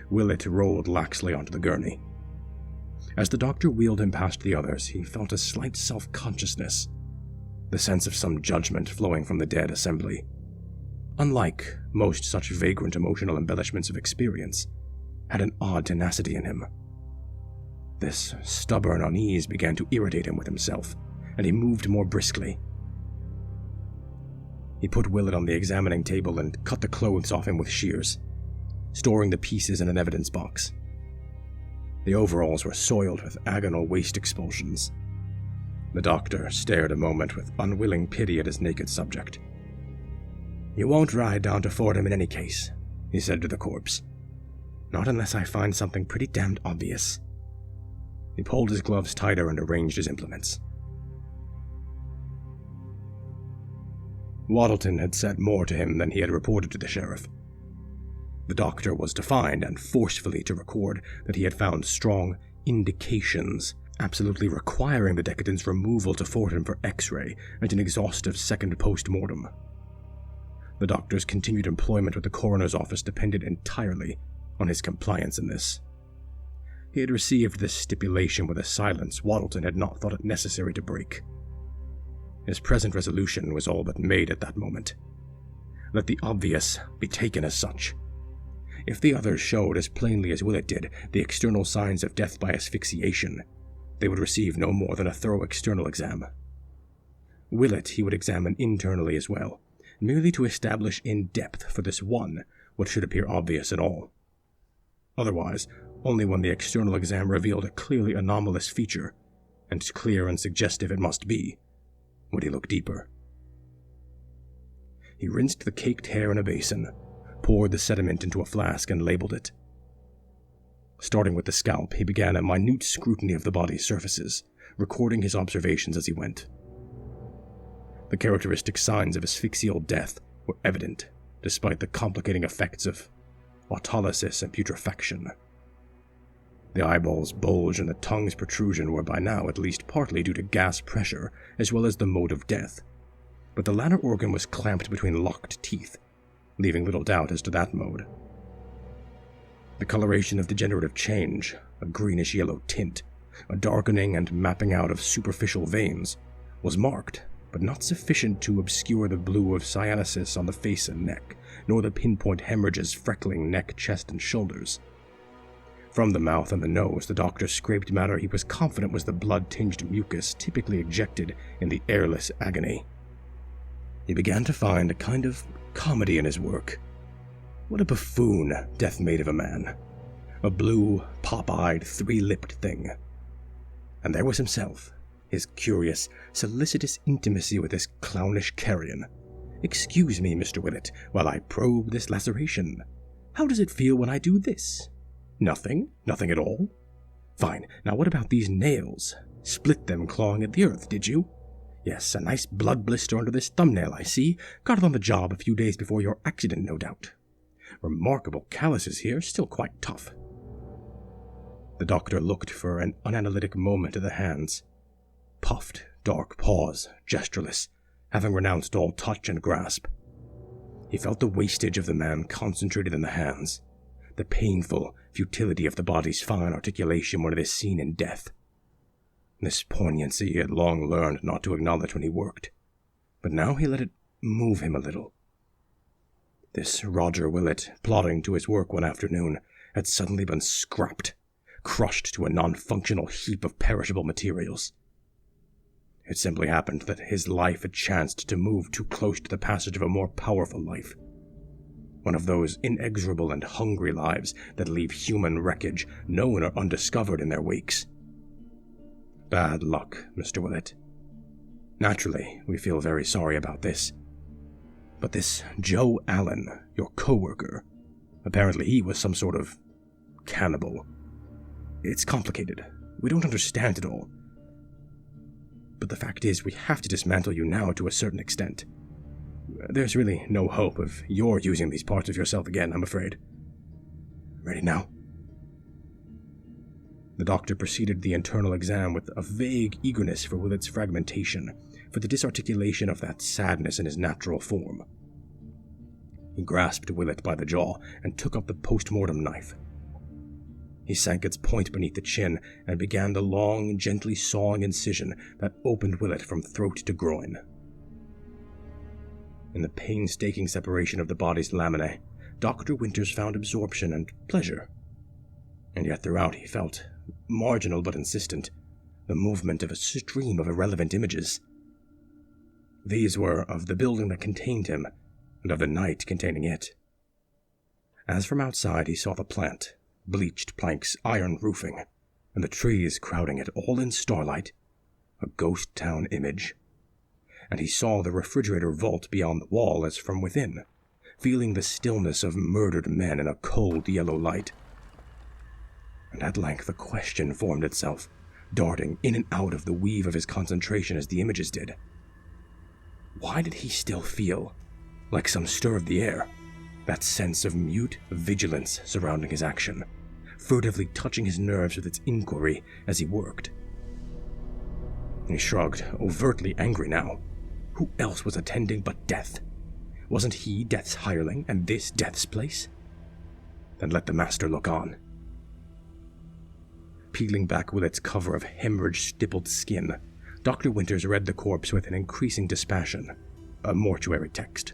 Willett rolled laxly onto the gurney. As the doctor wheeled him past the others, he felt a slight self-consciousness, the sense of some judgment flowing from the dead assembly. Unlike most such vagrant emotional embellishments of experience, had an odd tenacity in him. This stubborn unease began to irritate him with himself, and he moved more briskly. He put Willett on the examining table and cut the clothes off him with shears, storing the pieces in an evidence box. The overalls were soiled with agonal waste expulsions. The doctor stared a moment with unwilling pity at his naked subject. You won't ride down to Fordham in any case, he said to the corpse. Not unless I find something pretty damned obvious. He pulled his gloves tighter and arranged his implements. Waddleton had said more to him than he had reported to the sheriff. The doctor was to find and forcefully to record that he had found strong indications, absolutely requiring the decadent's removal to Fordham for X-ray and an exhaustive second post-mortem. The doctor's continued employment with the coroner's office depended entirely on his compliance in this. He had received this stipulation with a silence Waddleton had not thought it necessary to break. His present resolution was all but made at that moment. Let the obvious be taken as such. If the others showed as plainly as Willett did the external signs of death by asphyxiation, they would receive no more than a thorough external exam. Willett he would examine internally as well, merely to establish in depth for this one what should appear obvious in all. Otherwise, only when the external exam revealed a clearly anomalous feature, and clear and suggestive it must be, would he look deeper. He rinsed the caked hair in a basin, poured the sediment into a flask, and labeled it. Starting with the scalp, he began a minute scrutiny of the body's surfaces, recording his observations as he went. The characteristic signs of asphyxial death were evident, despite the complicating effects of autolysis and putrefaction. The eyeballs' bulge and the tongue's protrusion were by now at least partly due to gas pressure, as well as the mode of death, but the latter organ was clamped between locked teeth, leaving little doubt as to that mode. The coloration of degenerative change, a greenish-yellow tint, a darkening and mapping out of superficial veins, was marked, but not sufficient to obscure the blue of cyanosis on the face and neck, nor the pinpoint hemorrhages freckling neck, chest, and shoulders. From the mouth and the nose, the doctor scraped matter he was confident was the blood-tinged mucus typically ejected in the airless agony. He began to find a kind of comedy in his work. What a buffoon death made of a man. A blue, pop-eyed, three-lipped thing. And there was himself, his curious, solicitous intimacy with this clownish carrion. "Excuse me, Mr. Willett, while I probe this laceration. How does it feel when I do this? Nothing? Nothing at all? Fine, now what about these nails? Split them clawing at the earth, did you? Yes, a nice blood blister under this thumbnail, I see. Got it on the job a few days before your accident, no doubt. Remarkable calluses here, still quite tough." The doctor looked for an unanalytic moment at the hands. Puffed, dark paws, gestureless, having renounced all touch and grasp. He felt the wastage of the man concentrated in the hands, the painful futility of the body's fine articulation when it is seen in death. This poignancy he had long learned not to acknowledge when he worked, but now he let it move him a little. This Roger Willett, plodding to his work one afternoon, had suddenly been scrapped, crushed to a non-functional heap of perishable materials. It simply happened that his life had chanced to move too close to the passage of a more powerful life. One of those inexorable and hungry lives that leave human wreckage known or undiscovered in their wakes. Bad luck, Mr. Willett. Naturally, we feel very sorry about this. But this Joe Allen, your co-worker, apparently he was some sort of cannibal. It's complicated. We don't understand it all. But the fact is, we have to dismantle you now to a certain extent. There's really no hope of your using these parts of yourself again, I'm afraid. Ready now? The doctor proceeded the internal exam with a vague eagerness for Willett's fragmentation, for the disarticulation of that sadness in his natural form. He grasped Willett by the jaw and took up the post-mortem knife. He sank its point beneath the chin and began the long, gently sawing incision that opened Willett from throat to groin. In the painstaking separation of the body's laminae, Dr. Winters found absorption and pleasure. And yet throughout he felt, marginal but insistent, the movement of a stream of irrelevant images. These were of the building that contained him, and of the night containing it. As from outside he saw the plant, bleached planks, iron roofing, and the trees crowding it, all in starlight, a ghost town image. And he saw the refrigerator vault beyond the wall as from within, feeling the stillness of murdered men in a cold yellow light. And at length a question formed itself, darting in and out of the weave of his concentration as the images did. Why did he still feel, like some stir of the air, that sense of mute vigilance surrounding his action, furtively touching his nerves with its inquiry as he worked? He shrugged, overtly angry now. Who else was attending but Death? Wasn't he Death's hireling, and this Death's place? Then let the master look on. Peeling back Willett's cover of hemorrhage-stippled skin, Dr. Winters read the corpse with an increasing dispassion, a mortuary text.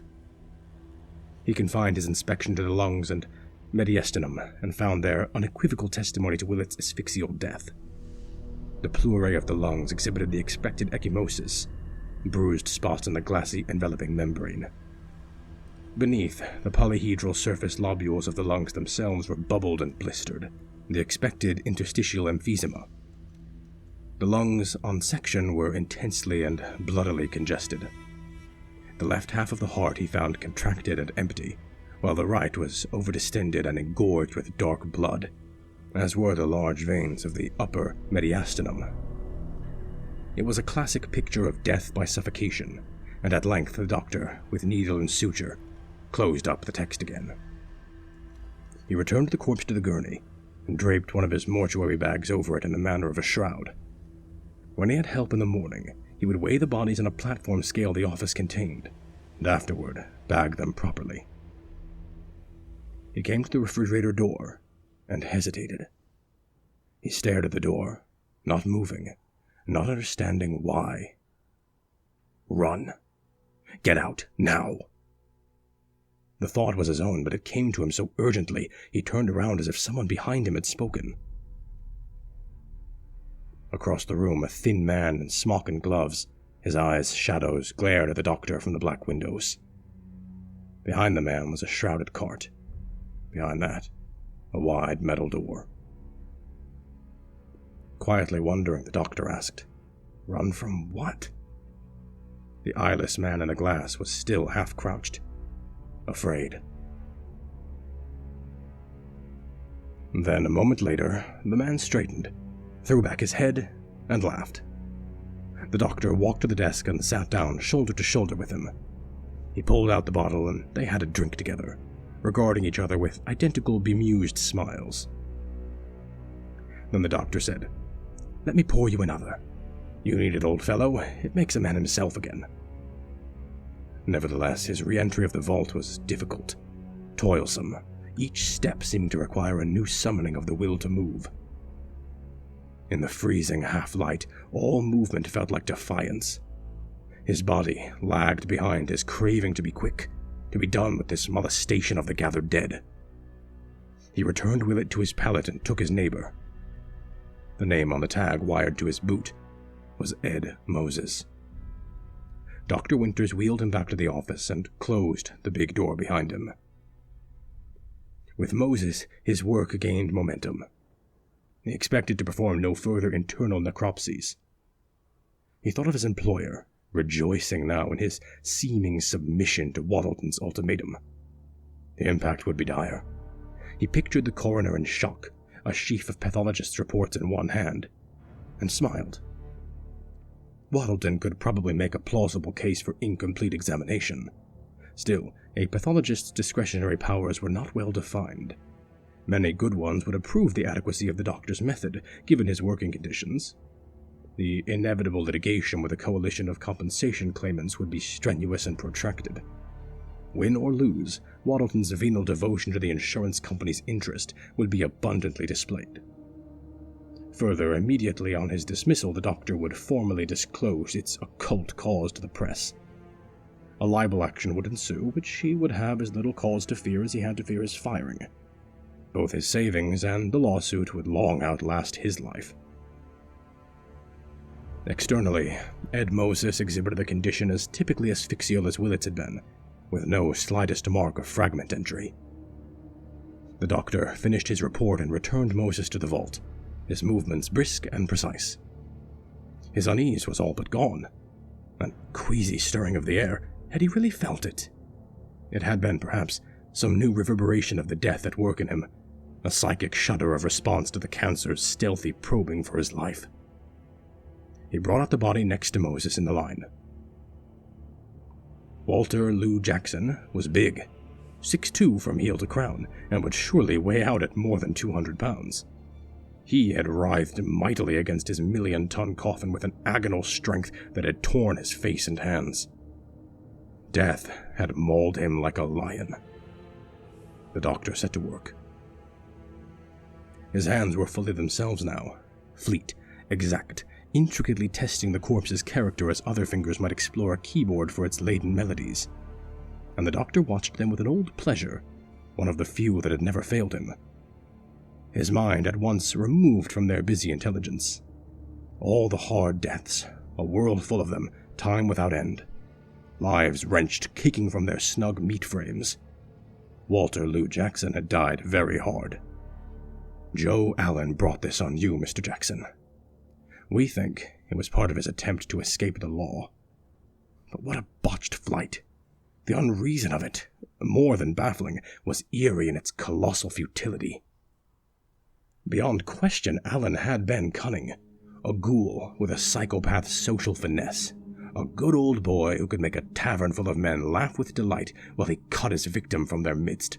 He confined his inspection to the lungs and mediastinum and found there unequivocal testimony to Willett's asphyxial death. The pleurae of the lungs exhibited the expected ecchymosis, bruised spots in the glassy enveloping membrane. Beneath, the polyhedral surface lobules of the lungs themselves were bubbled and blistered, the expected interstitial emphysema. The lungs on section were intensely and bloodily congested. The left half of the heart he found contracted and empty, while the right was overdistended and engorged with dark blood, as were the large veins of the upper mediastinum. It was a classic picture of death by suffocation, and at length the doctor, with needle and suture, closed up the text again. He returned the corpse to the gurney, and draped one of his mortuary bags over it in the manner of a shroud. When he had help in the morning, he would weigh the bodies on a platform scale the office contained, and afterward bag them properly. He came to the refrigerator door, and hesitated. He stared at the door, not moving, not understanding why. Run. Get out, now. The thought was his own, but it came to him so urgently, he turned around as if someone behind him had spoken. Across the room, a thin man in smock and gloves, his eyes shadows, glared at the doctor from the black windows. Behind the man was a shrouded cart. Behind that, a wide metal door. Quietly wondering, the doctor asked, "Run from what?" The eyeless man in the glass was still half-crouched, afraid. Then, a moment later, the man straightened, threw back his head, and laughed. The doctor walked to the desk and sat down shoulder to shoulder with him. He pulled out the bottle and they had a drink together, regarding each other with identical bemused smiles. Then the doctor said, "Let me pour you another. You need it, old fellow. It makes a man himself again." Nevertheless, his re-entry of the vault was difficult, toilsome, each step seeming to require a new summoning of the will to move. In the freezing half-light, all movement felt like defiance. His body lagged behind his craving to be quick, to be done with this molestation of the gathered dead. He returned Willett to his pallet and took his neighbor. The name on the tag wired to his boot was Ed Moses. Dr. Winters wheeled him back to the office and closed the big door behind him. With Moses, his work gained momentum. He expected to perform no further internal necropsies. He thought of his employer, rejoicing now in his seeming submission to Waddleton's ultimatum. The impact would be dire. He pictured the coroner in shock, a sheaf of pathologists' reports in one hand, and smiled. Waddleton could probably make a plausible case for incomplete examination. Still, a pathologist's discretionary powers were not well defined. Many good ones would approve the adequacy of the doctor's method, given his working conditions. The inevitable litigation with a coalition of compensation claimants would be strenuous and protracted. Win or lose, Waddleton's venal devotion to the insurance company's interest would be abundantly displayed. Further, immediately on his dismissal, the doctor would formally disclose its occult cause to the press. A libel action would ensue, which he would have as little cause to fear as he had to fear his firing. Both his savings and the lawsuit would long outlast his life. Externally, Ed Moses exhibited a condition as typically asphyxial as Willett's had been, with no slightest mark of fragment entry. The doctor finished his report and returned Moses to the vault, his movements brisk and precise. His unease was all but gone. That queasy stirring of the air, had he really felt it? It had been, perhaps, some new reverberation of the death at work in him, a psychic shudder of response to the cancer's stealthy probing for his life. He brought out the body next to Moses in the line. Walter Lou Jackson was big, 6'2" from heel to crown, and would surely weigh out at more than 200 pounds. He had writhed mightily against his million-ton coffin with an agonal strength that had torn his face and hands. Death had mauled him like a lion. The doctor set to work. His hands were fully themselves now, fleet, exact, intricately testing the corpse's character as other fingers might explore a keyboard for its laden melodies. And the doctor watched them with an old pleasure, one of the few that had never failed him. His mind at once removed from their busy intelligence. All the hard deaths, a world full of them, time without end. Lives wrenched, kicking from their snug meat frames. Walter Lou Jackson had died very hard. Joe Allen brought this on you, Mr. Jackson. We think it was part of his attempt to escape the law. But what a botched flight. The unreason of it, more than baffling, was eerie in its colossal futility. Beyond question, Allen had been cunning. A ghoul with a psychopath's social finesse. A good old boy who could make a tavern full of men laugh with delight while he cut his victim from their midst.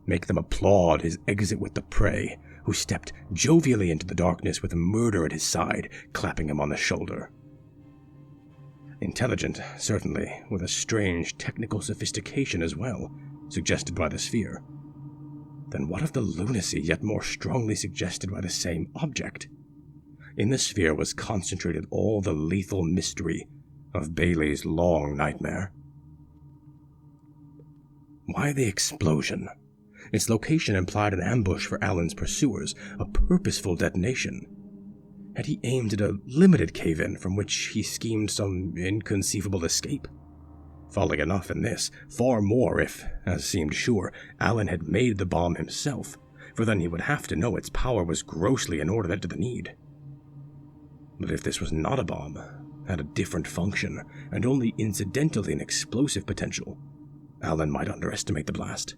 Make them applaud his exit with the prey, who stepped jovially into the darkness with murder at his side, clapping him on the shoulder. Intelligent, certainly, with a strange technical sophistication as well, suggested by the sphere. Then what of the lunacy yet more strongly suggested by the same object? In the sphere was concentrated all the lethal mystery of Bailey's long nightmare. Why the explosion? Its location implied an ambush for Allen's pursuers, a purposeful detonation. Had he aimed at a limited cave-in from which he schemed some inconceivable escape? Folly enough in this, far more if, as seemed sure, Allen had made the bomb himself, for then he would have to know its power was grossly inordinate to the need. But if this was not a bomb, had a different function, and only incidentally an explosive potential, Allen might underestimate the blast.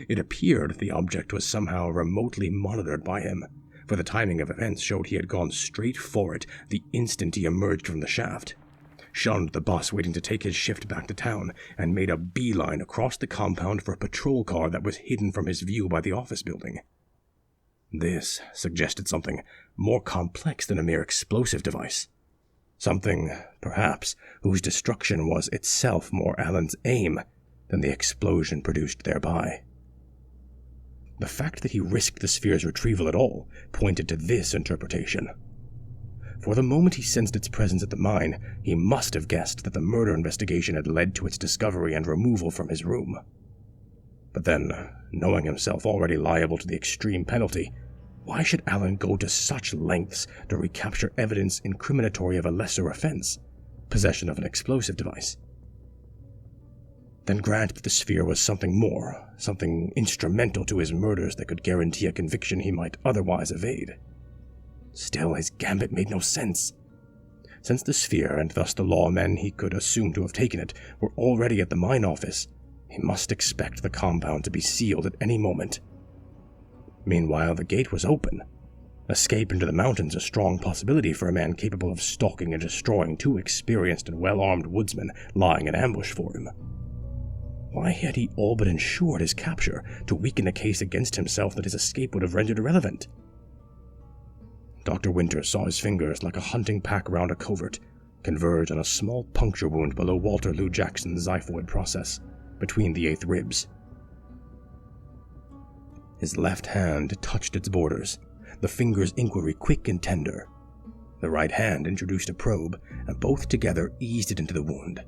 It appeared the object was somehow remotely monitored by him, for the timing of events showed he had gone straight for it the instant he emerged from the shaft, shunned the bus waiting to take his shift back to town, and made a beeline across the compound for a patrol car that was hidden from his view by the office building. This suggested something more complex than a mere explosive device. Something, perhaps, whose destruction was itself more Allen's aim than the explosion produced thereby. The fact that he risked the sphere's retrieval at all pointed to this interpretation. For the moment he sensed its presence at the mine, he must have guessed that the murder investigation had led to its discovery and removal from his room. But then, knowing himself already liable to the extreme penalty, why should Allen go to such lengths to recapture evidence incriminatory of a lesser offense, possession of an explosive device? Then grant that the sphere was something more, something instrumental to his murders that could guarantee a conviction he might otherwise evade. Still, his gambit made no sense. Since the sphere, and thus the lawmen he could assume to have taken it, were already at the mine office, he must expect the compound to be sealed at any moment. Meanwhile, the gate was open. Escape into the mountains a strong possibility for a man capable of stalking and destroying two experienced and well-armed woodsmen lying in ambush for him. Why had he all but ensured his capture to weaken the case against himself that his escape would have rendered irrelevant? Dr. Winters saw his fingers, like a hunting pack round a covert, converge on a small puncture wound below Walter Lou Jackson's xiphoid process, between the 8th ribs. His left hand touched its borders, the finger's inquiry quick and tender. The right hand introduced a probe, and both together eased it into the wound.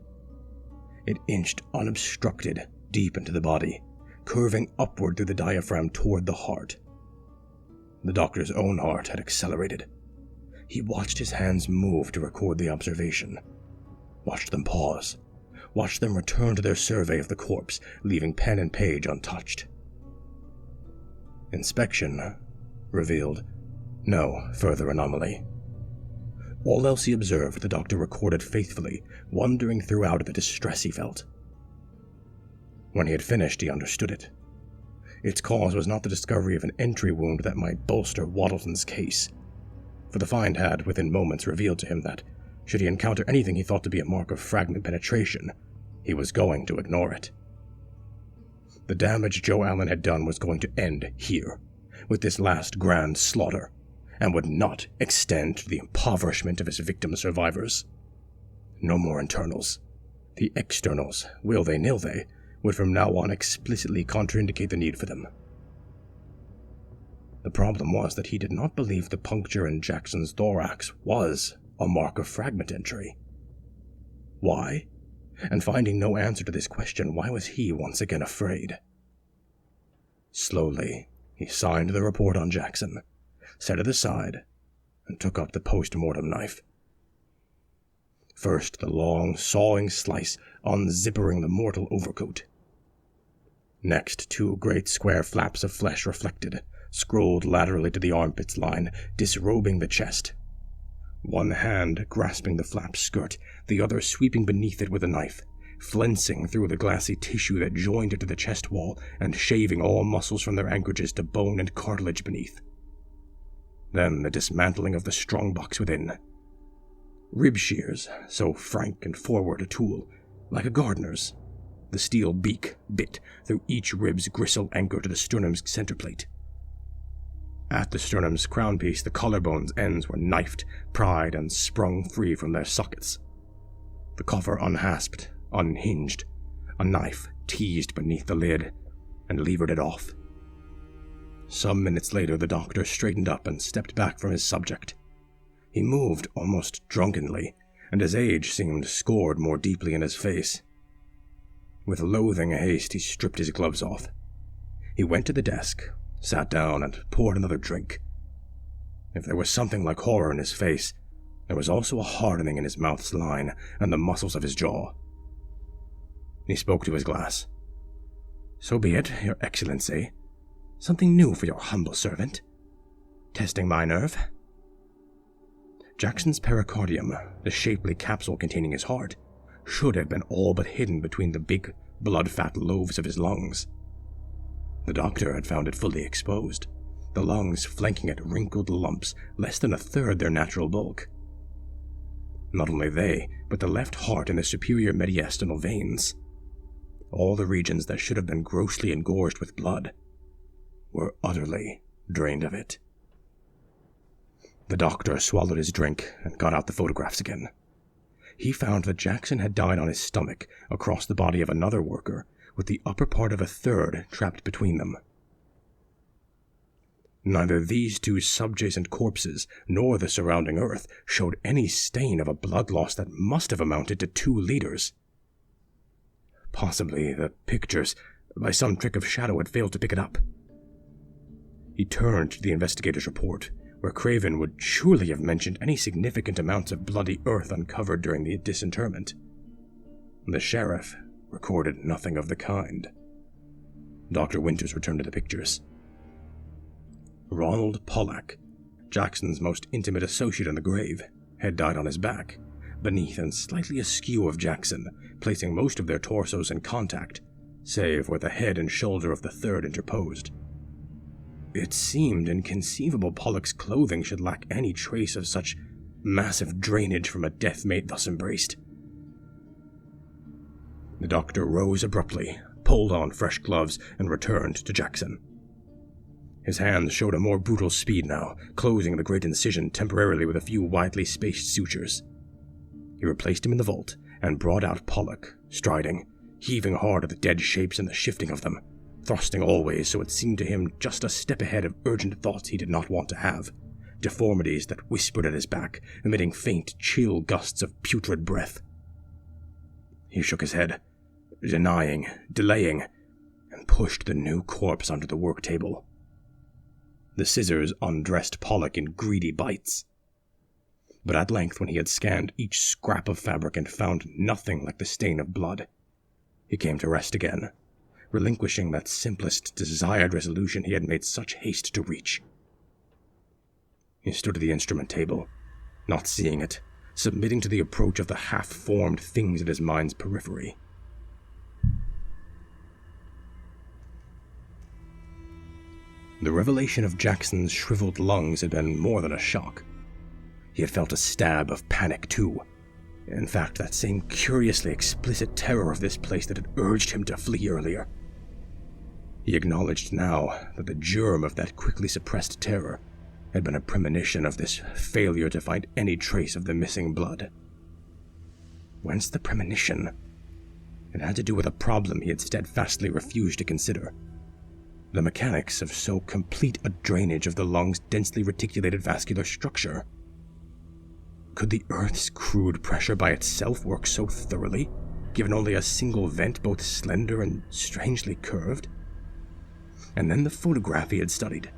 It inched unobstructed deep into the body, curving upward through the diaphragm toward the heart. The doctor's own heart had accelerated. He watched his hands move to record the observation, watched them pause, watched them return to their survey of the corpse, leaving pen and page untouched. Inspection revealed no further anomaly. All else he observed, the doctor recorded faithfully, wondering throughout the distress he felt. When he had finished, he understood it. Its cause was not the discovery of an entry wound that might bolster Waddleton's case, for the find had, within moments, revealed to him that, should he encounter anything he thought to be a mark of fragment penetration, he was going to ignore it. The damage Joe Allen had done was going to end here, with this last grand slaughter, and would not extend to the impoverishment of his victim survivors. No more internals. The externals, will they nil they, would from now on explicitly contraindicate the need for them. The problem was that he did not believe the puncture in Jackson's thorax was a mark of fragment entry. Why? And finding no answer to this question, why was he once again afraid? Slowly, he signed the report on Jackson, set it aside, and took up the post-mortem knife. First, the long, sawing slice unzippering the mortal overcoat. Next, 2 great square flaps of flesh reflected, scrolled laterally to the armpits line, disrobing the chest. One hand grasping the flap's skirt, the other sweeping beneath it with a knife, flensing through the glassy tissue that joined it to the chest wall and shaving all muscles from their anchorages to bone and cartilage beneath. Then the dismantling of the strongbox within. Rib shears, so frank and forward a tool, like a gardener's. The steel beak bit through each rib's gristle anchor to the sternum's center plate. At the sternum's crownpiece, the collarbone's ends were knifed, pried, and sprung free from their sockets. The coffer unhasped, unhinged, a knife teased beneath the lid, and levered it off. Some minutes later, the doctor straightened up and stepped back from his subject. He moved almost drunkenly, and his age seemed scored more deeply in his face. With loathing haste, he stripped his gloves off. He went to the desk, sat down, and poured another drink. If there was something like horror in his face, there was also a hardening in his mouth's line and the muscles of his jaw. He spoke to his glass. "So be it, Your Excellency. Something new for your humble servant. Testing my nerve." Jackson's pericardium, the shapely capsule containing his heart, should have been all but hidden between the big, blood-fat lobes of his lungs. The doctor had found it fully exposed, the lungs flanking at wrinkled lumps less than a third their natural bulk. Not only they, but the left heart and the superior mediastinal veins, all the regions that should have been grossly engorged with blood, were utterly drained of it. The doctor swallowed his drink and got out the photographs again. He found that Jackson had died on his stomach across the body of another worker, with the upper part of a third trapped between them. Neither these 2 subjacent corpses nor the surrounding earth showed any stain of a blood loss that must have amounted to 2 liters. Possibly the pictures, by some trick of shadow, had failed to pick it up. He turned to the investigator's report, where Craven would surely have mentioned any significant amounts of bloody earth uncovered during the disinterment. The sheriff recorded nothing of the kind. Dr. Winters returned to the pictures. Ronald Pollack, Jackson's most intimate associate in the grave, had died on his back, beneath and slightly askew of Jackson, placing most of their torsos in contact, save where the head and shoulder of the third interposed. It seemed inconceivable Pollack's clothing should lack any trace of such massive drainage from a death mate thus embraced. The doctor rose abruptly, pulled on fresh gloves, and returned to Jackson. His hands showed a more brutal speed now, closing the great incision temporarily with a few widely spaced sutures. He replaced him in the vault and brought out Pollack, striding, heaving hard at the dead shapes and the shifting of them, thrusting always so it seemed to him just a step ahead of urgent thoughts he did not want to have, deformities that whispered at his back, emitting faint, chill gusts of putrid breath. He shook his head, denying, delaying, and pushed the new corpse onto the work table. The scissors undressed Pollack in greedy bites. But at length, when he had scanned each scrap of fabric and found nothing like the stain of blood, he came to rest again, relinquishing that simplest desired resolution he had made such haste to reach. He stood at the instrument table, not seeing it, submitting to the approach of the half-formed things at his mind's periphery. The revelation of Jackson's shriveled lungs had been more than a shock. He had felt a stab of panic, too. In fact, that same curiously explicit terror of this place that had urged him to flee earlier. He acknowledged now that the germ of that quickly suppressed terror had been a premonition of this failure to find any trace of the missing blood. Whence the premonition? It had to do with a problem he had steadfastly refused to consider. the mechanics of so complete a drainage of the lungs' densely reticulated vascular structure? Could the Earth's crude pressure by itself work so thoroughly, given only a single vent both slender and strangely curved? And then the photograph he had studied.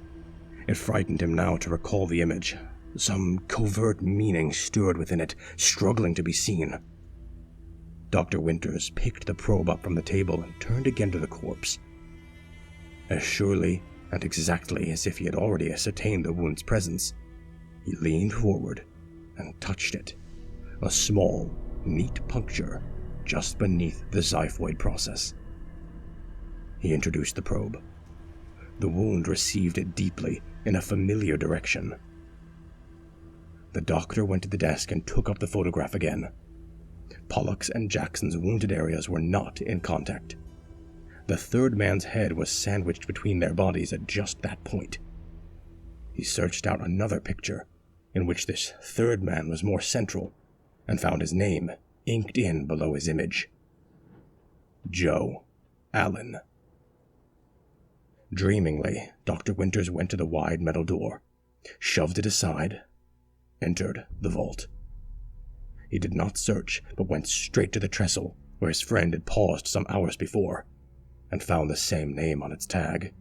It frightened him now to recall the image. Some covert meaning stirred within it, struggling to be seen. Dr. Winters picked the probe up from the table and turned again to the corpse. As surely and exactly as if he had already ascertained the wound's presence, he leaned forward and touched it, a small, neat puncture just beneath the xiphoid process. He introduced the probe. The wound received it deeply in a familiar direction. The doctor went to the desk and took up the photograph again. Pollock's and Jackson's wounded areas were not in contact. The third man's head was sandwiched between their bodies at just that point. He searched out another picture, in which this third man was more central, and found his name inked in below his image. Joe Allen. Dreamingly, Dr. Winters went to the wide metal door, shoved it aside, entered the vault. He did not search, but went straight to the trestle, where his friend had paused some hours before, and found the same name on its tag.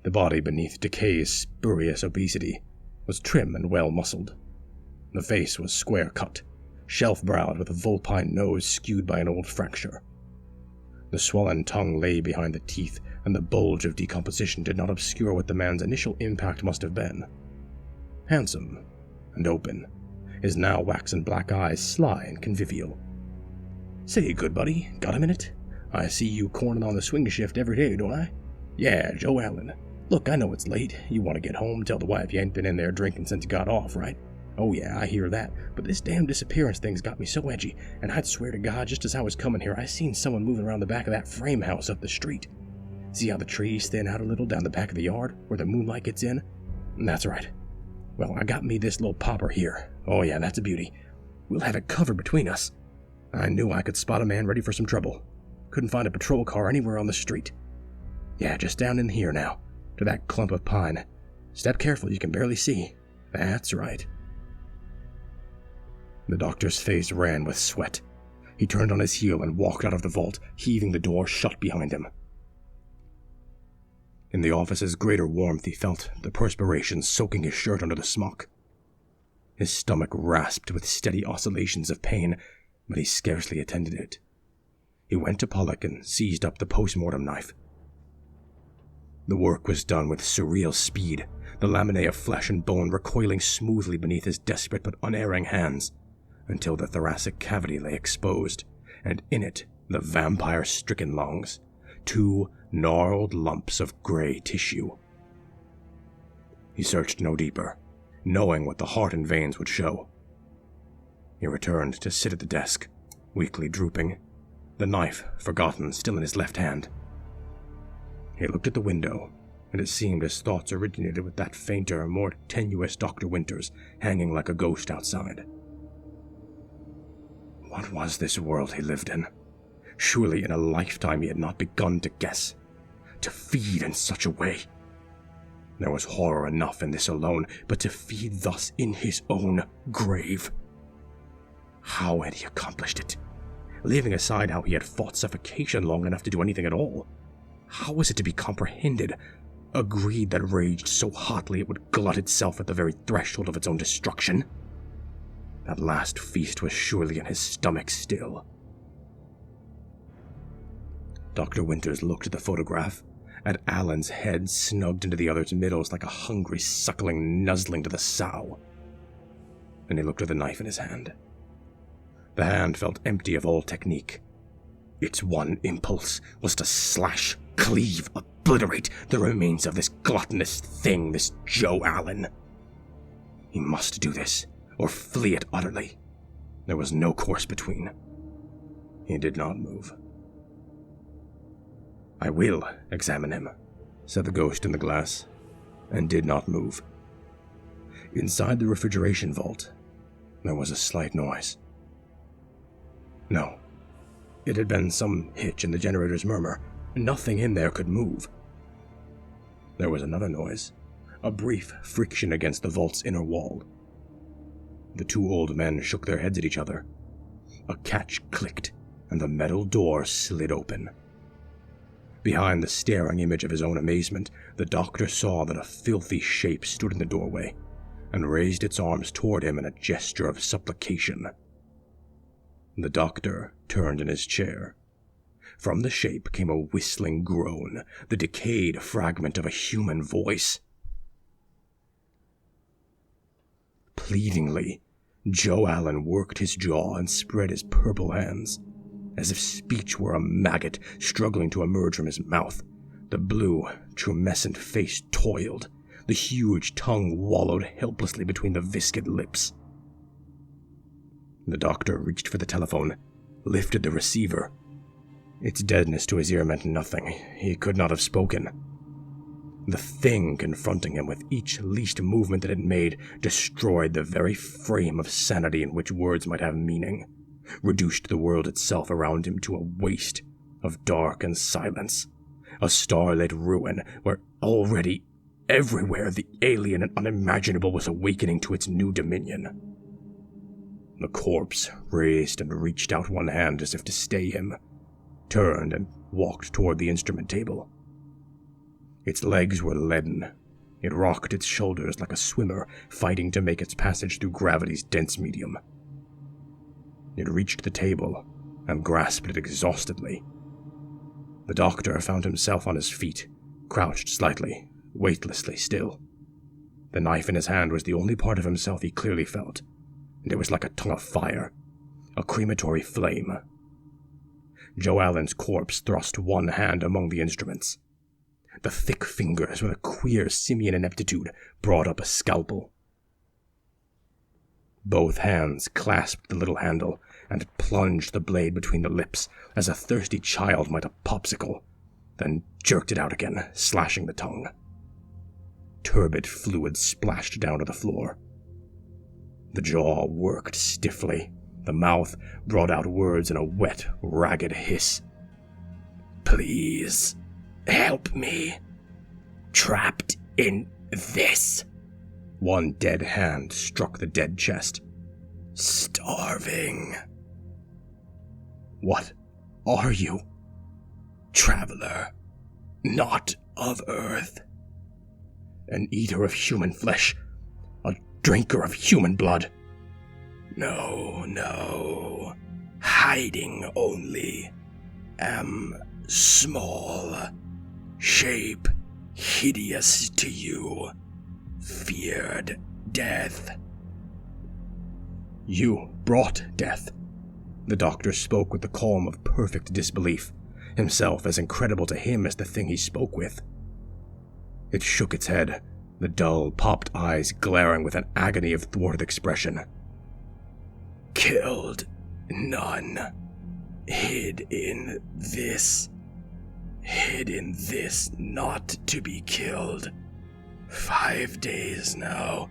The body beneath decay's spurious obesity was trim and well-muscled. The face was square-cut, shelf-browed with a vulpine nose skewed by an old fracture. The swollen tongue lay behind the teeth, and the bulge of decomposition did not obscure what the man's initial impact must have been. Handsome and open, his now waxen black eyes sly and convivial. "Say, good buddy, got a minute? I see you corning on the swing shift every day, don't I? Yeah, Joe Allen. Look, I know it's late. You want to get home, tell the wife you ain't been in there drinking since you got off, right? Oh yeah, I hear that, but this damn disappearance thing's got me so edgy, and I'd swear to God, just as I was coming here, I seen someone moving around the back of that frame house up the street. See how the trees thin out a little down the back of the yard, where the moonlight gets in? That's right. Well, I got me this little popper here. Oh yeah, that's a beauty. We'll have it covered between us. I knew I could spot a man ready for some trouble. Couldn't find a patrol car anywhere on the street. Yeah, just down in here now, to that clump of pine. Step careful, you can barely see. That's right." The doctor's face ran with sweat. He turned on his heel and walked out of the vault, heaving the door shut behind him. In the office's greater warmth, he felt the perspiration soaking his shirt under the smock. His stomach rasped with steady oscillations of pain, but he scarcely attended it. He went to Pollock and seized up the post-mortem knife. The work was done with surreal speed, the laminae of flesh and bone recoiling smoothly beneath his desperate but unerring hands, until the thoracic cavity lay exposed, and in it the vampire-stricken lungs, 2 gnarled lumps of gray tissue. He searched no deeper, knowing what the heart and veins would show. He returned to sit at the desk, weakly drooping, the knife, forgotten, still in his left hand. He looked at the window, and it seemed his thoughts originated with that fainter, more tenuous Dr. Winters hanging like a ghost outside. What was this world he lived in? Surely in a lifetime he had not begun to guess. To feed in such a way. There was horror enough in this alone, but to feed thus in his own grave. How had he accomplished it? Leaving aside how he had fought suffocation long enough to do anything at all, how was it to be comprehended, a greed that raged so hotly it would glut itself at the very threshold of its own destruction? That last feast was surely in his stomach still. Dr. Winters looked at the photograph, at Allen's head snugged into the other's middles like a hungry suckling nuzzling to the sow. Then he looked at the knife in his hand. The hand felt empty of all technique. Its one impulse was to slash, cleave, obliterate the remains of this gluttonous thing, this Joe Allen. He must do this, or flee it utterly. There was no course between. He did not move. "I will examine him," said the ghost in the glass, and did not move. Inside the refrigeration vault, there was a slight noise. No, it had been some hitch in the generator's murmur, Nothing in there could move. There was another noise, a brief friction against the vault's inner wall. The two old men shook their heads at each other. A catch clicked, and the metal door slid open. Behind the staring image of his own amazement, the doctor saw that a filthy shape stood in the doorway, and raised its arms toward him in a gesture of supplication. The doctor turned in his chair. From the shape came a whistling groan, the decayed fragment of a human voice. Pleadingly, Joe Allen worked his jaw and spread his purple hands. As if speech were a maggot struggling to emerge from his mouth, the blue, tumescent face toiled. The huge tongue wallowed helplessly between the viscid lips. The doctor reached for the telephone, lifted the receiver. Its deadness to his ear meant nothing. He could not have spoken. The thing confronting him with each least movement that it made destroyed the very frame of sanity in which words might have meaning, reduced the world itself around him to a waste of dark and silence, a starlit ruin where already everywhere the alien and unimaginable was awakening to its new dominion. The corpse raised and reached out one hand as if to stay him, turned and walked toward the instrument table. Its legs were leaden. It rocked its shoulders like a swimmer fighting to make its passage through gravity's dense medium. It reached the table and grasped it exhaustedly. The doctor found himself on his feet, crouched slightly, weightlessly still. The knife in his hand was the only part of himself he clearly felt, and it was like a tongue of fire, a crematory flame. Joe Allen's corpse thrust one hand among the instruments. The thick fingers, with a queer simian ineptitude, brought up a scalpel. Both hands clasped the little handle and plunged the blade between the lips as a thirsty child might a popsicle, then jerked it out again, slashing the tongue. Turbid fluid splashed down to the floor. The jaw worked stiffly. The mouth brought out words in a wet, ragged hiss. "Please, help me. Trapped in this." One dead hand struck the dead chest. "Starving." "What are you?" "Traveler, not of Earth. An eater of human flesh, a drinker of human blood." No, hiding only. Am small, shape hideous to you, feared death." "You brought death." The doctor spoke with the calm of perfect disbelief, himself as incredible to him as the thing he spoke with. It shook its head, the dull, popped eyes glaring with an agony of thwarted expression. "Killed none. Hid in this not to be killed. 5 days now,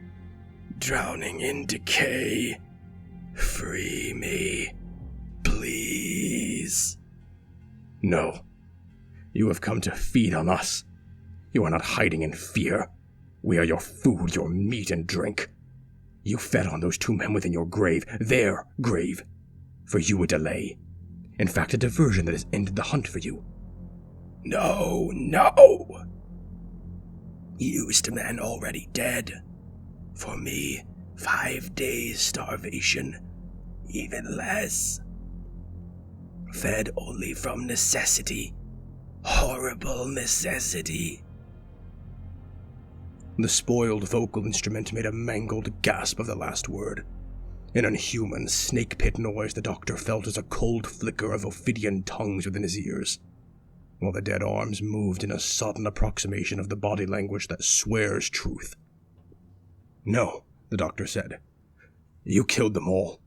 drowning in decay. Free me, please." "No. You have come to feed on us. You are not hiding in fear. We are your food, your meat and drink. You fed on those two men within your grave, their grave. For you a delay. In fact, a diversion that has ended the hunt for you." No. Used men already dead. For me, 5 days starvation, even less. Fed only from necessity. Horrible necessity. The spoiled vocal instrument made a mangled gasp of the last word. An unhuman snake-pit noise the doctor felt as a cold flicker of ophidian tongues within his ears, while the dead arms moved in a sudden approximation of the body language that swears truth. "No," the doctor said. "You killed them all,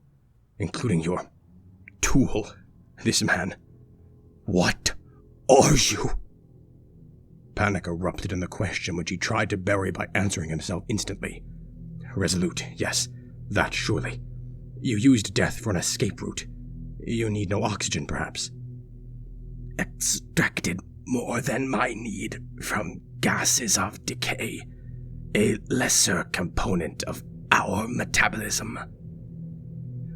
including your tool, this man. What are you?" Panic erupted in the question which he tried to bury by answering himself instantly. "Resolute, yes, that surely. You used death for an escape route. You need no oxygen, perhaps." "Extracted more than my need from gases of decay, a lesser component of our metabolism.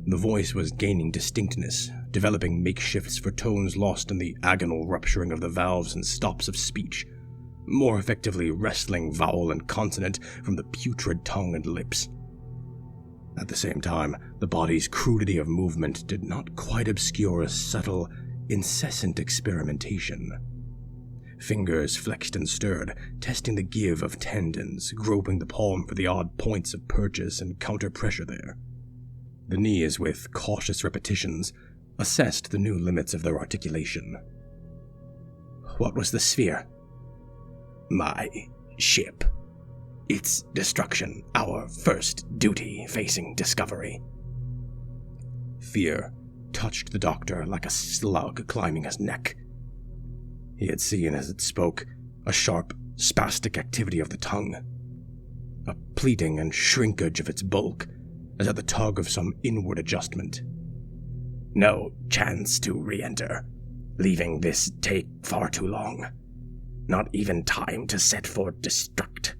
The voice was gaining distinctness, developing makeshifts for tones lost in the agonal rupturing of the valves and stops of speech, more effectively wresting vowel and consonant from the putrid tongue and lips. At the same time, the body's crudity of movement did not quite obscure a subtle, incessant experimentation. Fingers flexed and stirred, testing the give of tendons, groping the palm for the odd points of purchase and counter-pressure there. The knees, with cautious repetitions, assessed the new limits of their articulation. What was the sphere? My ship. Its destruction, our first duty facing Discovery. Fear touched the doctor like a slug climbing his neck. He had seen, as it spoke, a sharp, spastic activity of the tongue, a pleating and shrinkage of its bulk, as at the tug of some inward adjustment. No chance to re-enter, leaving this take far too long. Not even time to set for destruct.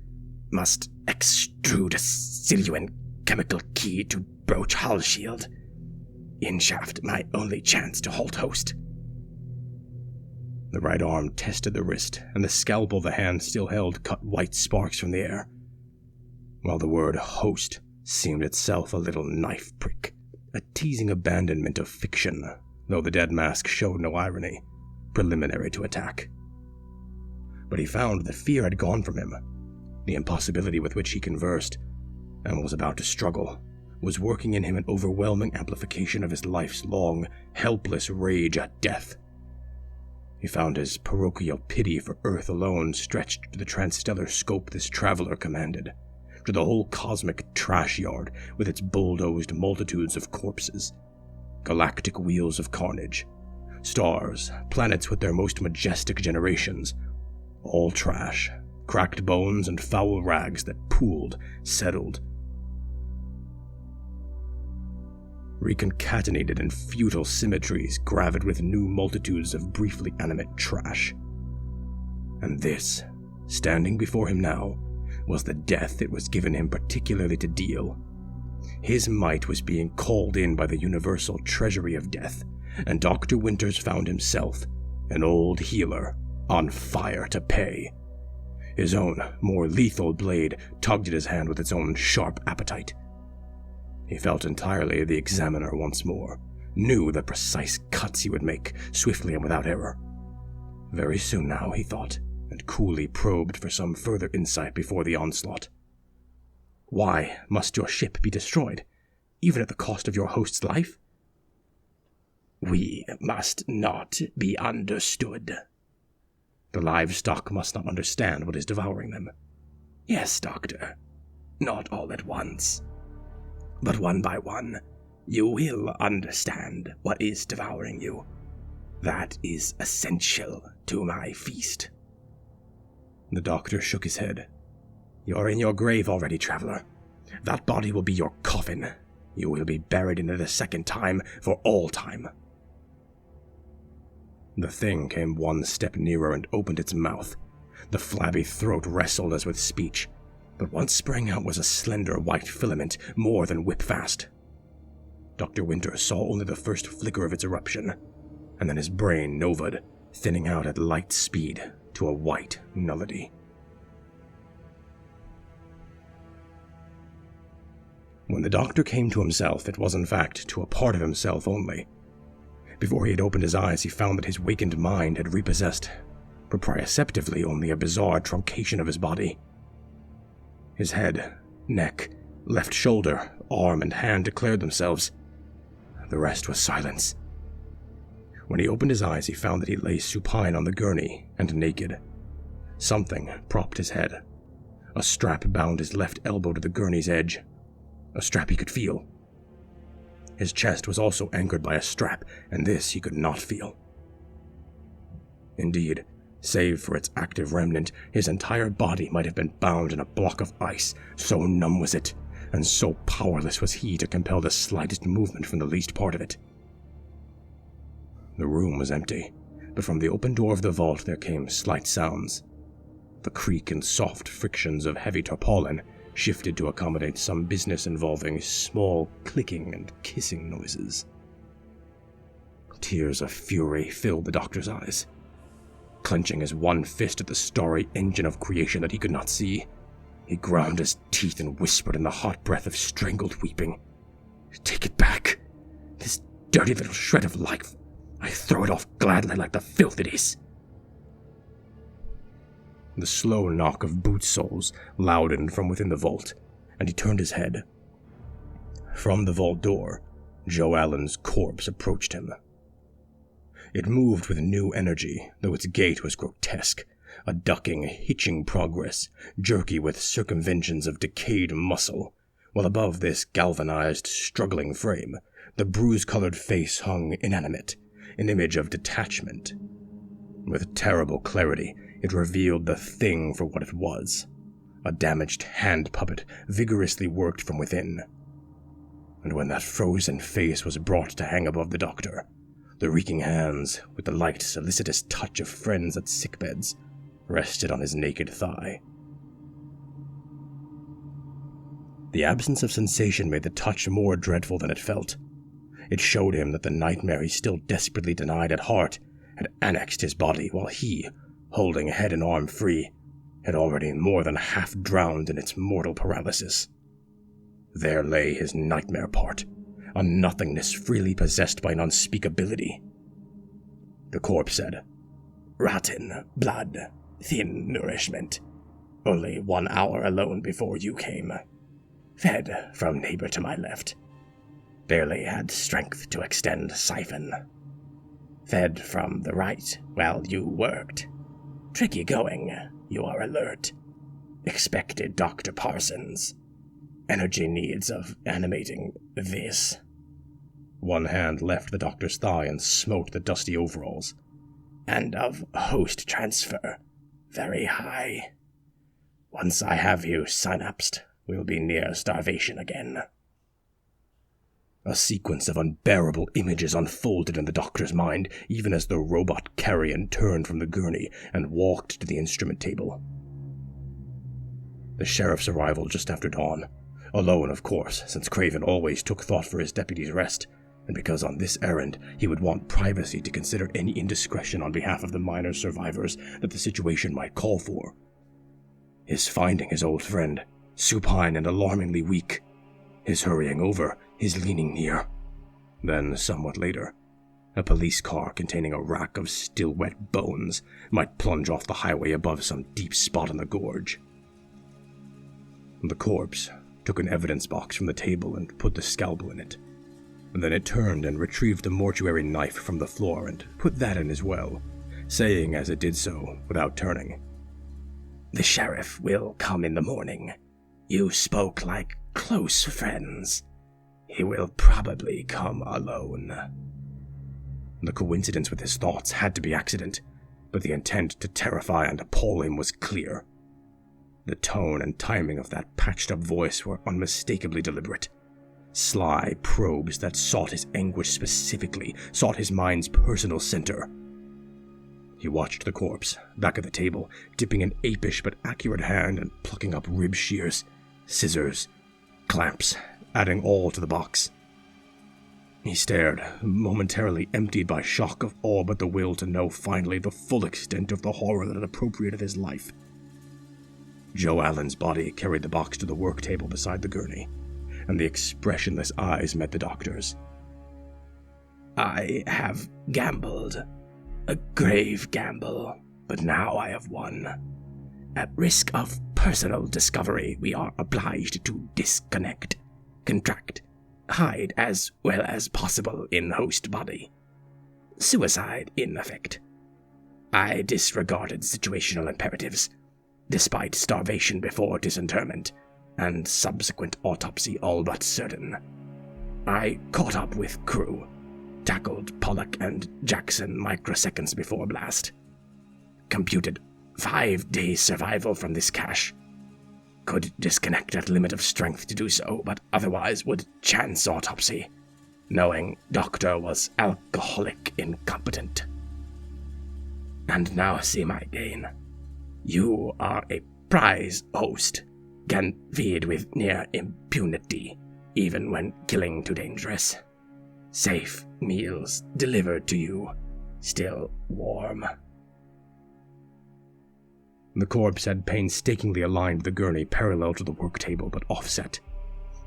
Must extrude a siluant chemical key to broach hull shield. In shaft, my only chance to halt host. The right arm tested the wrist, and the scalpel the hand still held cut white sparks from the air, while the word host seemed itself a little knife prick, a teasing abandonment of fiction, though the dead mask showed no irony, preliminary to attack. But he found that fear had gone from him. The impossibility with which he conversed, and was about to struggle, was working in him an overwhelming amplification of his life's long, helpless rage at death. He found his parochial pity for Earth alone stretched to the transstellar scope this traveler commanded, to the whole cosmic trash yard with its bulldozed multitudes of corpses, galactic wheels of carnage, stars, planets with their most majestic generations, all trash, cracked bones and foul rags that pooled, settled, reconcatenated in futile symmetries gravid with new multitudes of briefly animate trash. And this, standing before him now, was the death it was given him particularly to deal. His might was being called in by the universal treasury of death, and Dr. Winters found himself, an old healer, on fire to pay. His own, more lethal blade tugged at his hand with its own sharp appetite. He felt entirely the examiner once more, knew the precise cuts he would make, swiftly and without error. Very soon now, he thought, and coolly probed for some further insight before the onslaught. Why must your ship be destroyed, even at the cost of your host's life? We must not be understood. The livestock must not understand what is devouring them. Yes, Doctor. Not all at once. But one by one, you will understand what is devouring you. That is essential to my feast. The doctor shook his head. You're in your grave already, traveler. That body will be your coffin. You will be buried in it a second time for all time. The thing came one step nearer and opened its mouth. The flabby throat wrestled as with speech, but what sprang out was a slender white filament more than whip-fast. Dr. Winters saw only the first flicker of its eruption, and then his brain novaed, thinning out at light speed to a white nullity. When the doctor came to himself, it was in fact to a part of himself only. Before he had opened his eyes, he found that his wakened mind had repossessed, proprioceptively, only a bizarre truncation of his body. His head, neck, left shoulder, arm, and hand declared themselves. The rest was silence. When he opened his eyes, he found that he lay supine on the gurney and naked. Something propped his head. A strap bound his left elbow to the gurney's edge. A strap he could feel. His chest was also anchored by a strap, and this he could not feel. Indeed, save for its active remnant, his entire body might have been bound in a block of ice, so numb was it, and so powerless was he to compel the slightest movement from the least part of it. The room was empty, but from the open door of the vault there came slight sounds. The creak and soft frictions of heavy tarpaulin shifted to accommodate some business involving small clicking and kissing noises. Tears of fury filled the doctor's eyes. Clenching his one fist at the starry engine of creation that he could not see, he ground his teeth and whispered in the hot breath of strangled weeping, "Take it back! This dirty little shred of life! I throw it off gladly like the filth it is!" The slow knock of boot soles loudened from within the vault, and he turned his head. From the vault door, Joe Allen's corpse approached him. It moved with new energy, though its gait was grotesque, a ducking, hitching progress, jerky with circumventions of decayed muscle, while above this galvanized, struggling frame, the bruise-colored face hung inanimate, an image of detachment. With terrible clarity, it revealed the thing for what it was, a damaged hand puppet vigorously worked from within. And when that frozen face was brought to hang above the doctor, the reeking hands, with the light, solicitous touch of friends at sickbeds, rested on his naked thigh. The absence of sensation made the touch more dreadful than it felt. It showed him that the nightmare he still desperately denied at heart had annexed his body, while he, holding head and arm free, had already more than half drowned in its mortal paralysis. There lay his nightmare part, a nothingness freely possessed by an unspeakability. The corpse said, "Rotten blood, thin nourishment. Only 1 hour alone before you came. Fed from neighbor to my left. Barely had strength to extend siphon. Fed from the right while you worked. Tricky going, you are alert. Expected Dr. Parsons. Energy needs of animating this." One hand left the doctor's thigh and smote the dusty overalls. "And of host transfer. Very high. Once I have you synapsed, we'll be near starvation again." A sequence of unbearable images unfolded in the doctor's mind, even as the robot carrion turned from the gurney and walked to the instrument table. The sheriff's arrival just after dawn, alone of course, since Craven always took thought for his deputy's rest, and because on this errand he would want privacy to consider any indiscretion on behalf of the minor survivors that the situation might call for. His finding his old friend, supine and alarmingly weak. His hurrying over, his leaning near. Then, somewhat later, a police car containing a rack of still-wet bones might plunge off the highway above some deep spot in the gorge. The corpse took an evidence box from the table and put the scalpel in it. And then it turned and retrieved the mortuary knife from the floor and put that in as well, saying as it did so, without turning, "The sheriff will come in the morning. You spoke like close friends. He will probably come alone." The coincidence with his thoughts had to be accident, but the intent to terrify and appall him was clear. The tone and timing of that patched-up voice were unmistakably deliberate. Sly probes that sought his anguish specifically, sought his mind's personal center. He watched the corpse, back at the table, dipping an apish but accurate hand and plucking up rib shears, scissors, clamps, adding all to the box. He stared, momentarily emptied by shock of all but the will to know finally the full extent of the horror that had appropriated his life. Joe Allen's body carried the box to the work table beside the gurney, and the expressionless eyes met the doctor's. "I have gambled. A grave gamble, but now I have won. At risk of personal discovery, we are obliged to disconnect, contract, hide as well as possible in host body. Suicide, in effect. I disregarded situational imperatives, despite starvation before disinterment, and subsequent autopsy all but certain. I caught up with crew, tackled Pollock and Jackson microseconds before blast. Computed 5 days survival from this cache. Could disconnect at limit of strength to do so, but otherwise would chance autopsy, knowing doctor was alcoholic incompetent. And now see my gain. You are a prize host, can feed with near impunity, even when killing too dangerous. Safe meals delivered to you, still warm. The corpse had painstakingly aligned the gurney parallel to the work table, but offset.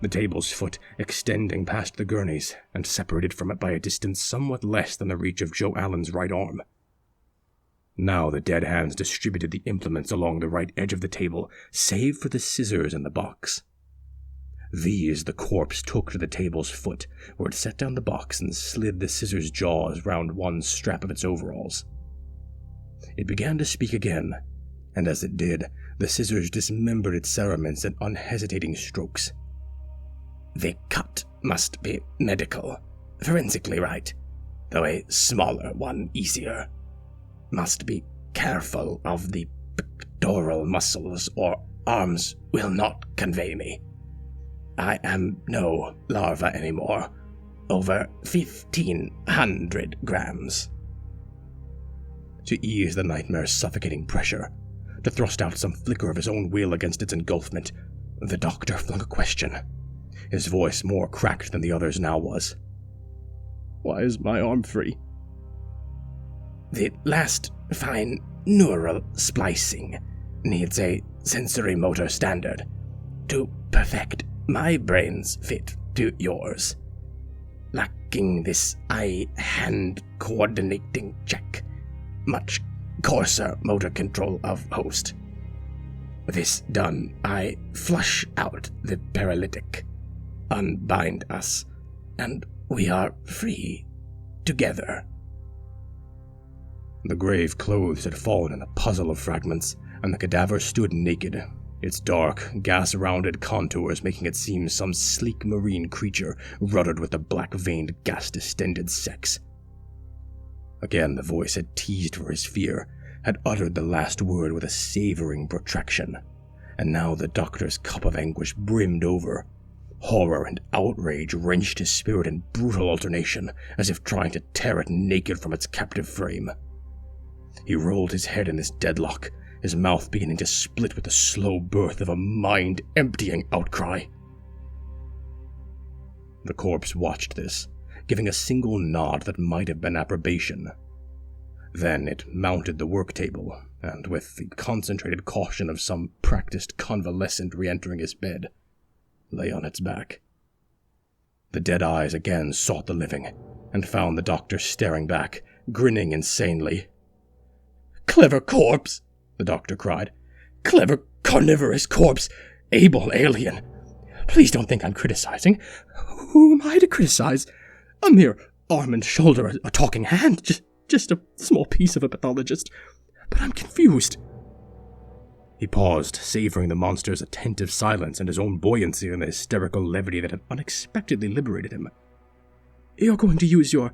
The table's foot extending past the gurney's, and separated from it by a distance somewhat less than the reach of Joe Allen's right arm. Now the dead hands distributed the implements along the right edge of the table, save for the scissors in the box. These the corpse took to the table's foot, where it set down the box and slid the scissors' jaws round one strap of its overalls. It began to speak again, and as it did, the scissors dismembered its cerements in unhesitating strokes. The cut must be medical, forensically right, though a smaller one easier. Must be careful of the pectoral muscles, or arms will not convey me. I am no larva anymore. Over 1,500 grams. To ease the nightmare's suffocating pressure, to thrust out some flicker of his own will against its engulfment, the doctor flung a question, his voice more cracked than the other's now was. "Why is my arm free?" The last fine neural splicing needs a sensory-motor standard to perfect my brain's fit to yours. Lacking this eye-hand coordinating check, much coarser motor control of host. This done, I flush out the paralytic, unbind us, and we are free together. The grave clothes had fallen in a puzzle of fragments, and the cadaver stood naked, its dark, gas-rounded contours making it seem some sleek marine creature ruddered with the black-veined, gas-distended sex. Again the voice had teased for his fear, had uttered the last word with a savoring protraction, and now the doctor's cup of anguish brimmed over. Horror and outrage wrenched his spirit in brutal alternation, as if trying to tear it naked from its captive frame. He rolled his head in this deadlock, his mouth beginning to split with the slow birth of a mind-emptying outcry. The corpse watched this, giving a single nod that might have been approbation. Then it mounted the work table, and with the concentrated caution of some practiced convalescent re-entering his bed, lay on its back. The dead eyes again sought the living, and found the doctor staring back, grinning insanely. "Clever corpse!" the doctor cried. "Clever carnivorous corpse! Able alien! Please don't think I'm criticizing. Who am I to criticize? A mere arm and shoulder, a talking hand, just a small piece of a pathologist. But I'm confused." He paused, savoring the monster's attentive silence and his own buoyancy in the hysterical levity that had unexpectedly liberated him. "You're going to use your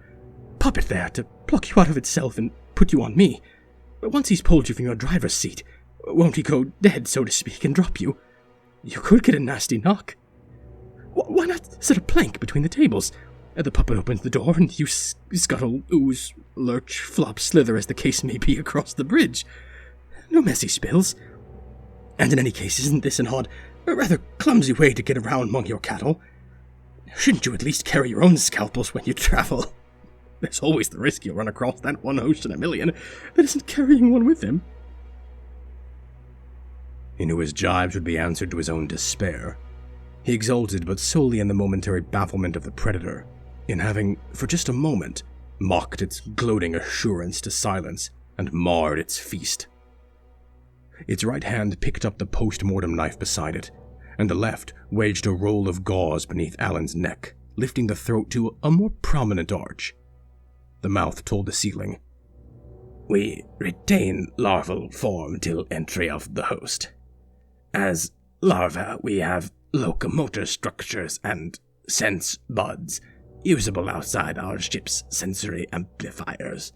puppet there to pluck you out of itself and put you on me. But once he's pulled you from your driver's seat, won't he go dead, so to speak, and drop you? You could get a nasty knock. Why not set a plank between the tables? The puppet opens the door, and you scuttle, ooze, lurch, flop, slither, as the case may be, across the bridge. No messy spills. And in any case, isn't this an odd, rather clumsy way to get around among your cattle? Shouldn't you at least carry your own scalpels when you travel? There's always the risk you'll run across that one host in a million that isn't carrying one with him." He knew his jibes would be answered to his own despair. He exulted, but solely in the momentary bafflement of the predator, in having, for just a moment, mocked its gloating assurance to silence and marred its feast. Its right hand picked up the post-mortem knife beside it, and the left wedged a roll of gauze beneath Alan's neck, lifting the throat to a more prominent arch. The mouth told the ceiling. "We retain larval form till entry of the host. As larvae, we have locomotor structures and sense buds, usable outside our ship's sensory amplifiers.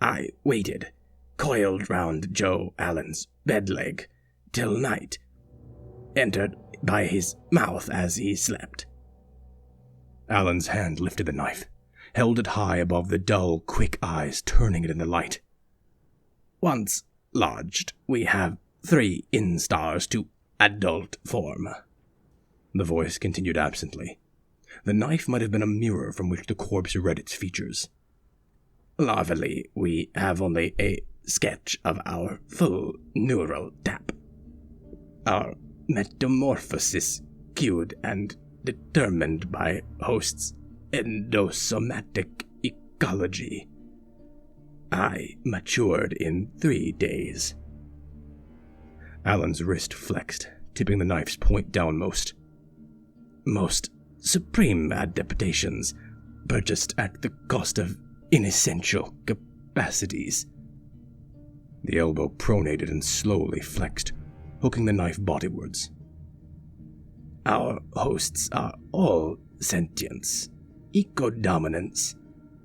I waited, coiled round Joe Allen's bed leg, till night, entered by his mouth as he slept." Alan's hand lifted the knife, held it high above the dull, quick eyes, turning it in the light. Once lodged, we have 3 instars to adult form. The voice continued absently. The knife might have been a mirror from which the corpse read its features. Larvally, we have only a sketch of our full neural tap. Our metamorphosis cued and determined by host's endosomatic ecology. I matured in 3 days. Alan's wrist flexed, tipping the knife's point downmost. Most supreme adaptations, purchased at the cost of inessential capacities. The elbow pronated and slowly flexed, hooking the knife bodywards. Our hosts are all sentience. Eco-dominants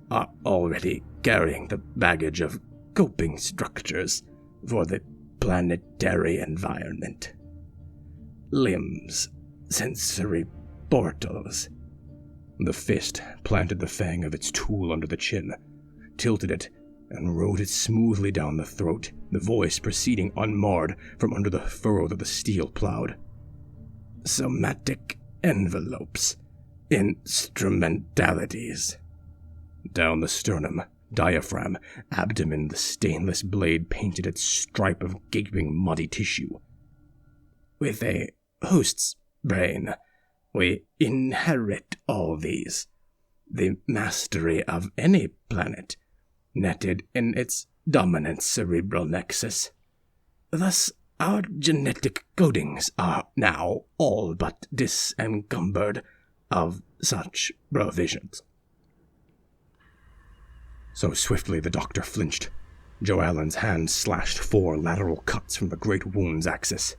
are already carrying the baggage of coping structures for the planetary environment. Limbs, sensory portals. The fist planted the fang of its tool under the chin, tilted it, and rode it smoothly down the throat, the voice proceeding unmarred from under the furrow that the steel plowed. Somatic envelopes, instrumentalities. Down the sternum, diaphragm, abdomen, the stainless blade painted its stripe of gaping muddy tissue. With a host's brain, we inherit all these. The mastery of any planet, netted in its dominant cerebral nexus. Thus, our genetic codings are now all but disencumbered of such provisions. So swiftly the doctor flinched. Joe Allen's hand slashed 4 lateral cuts from the great wound's axis.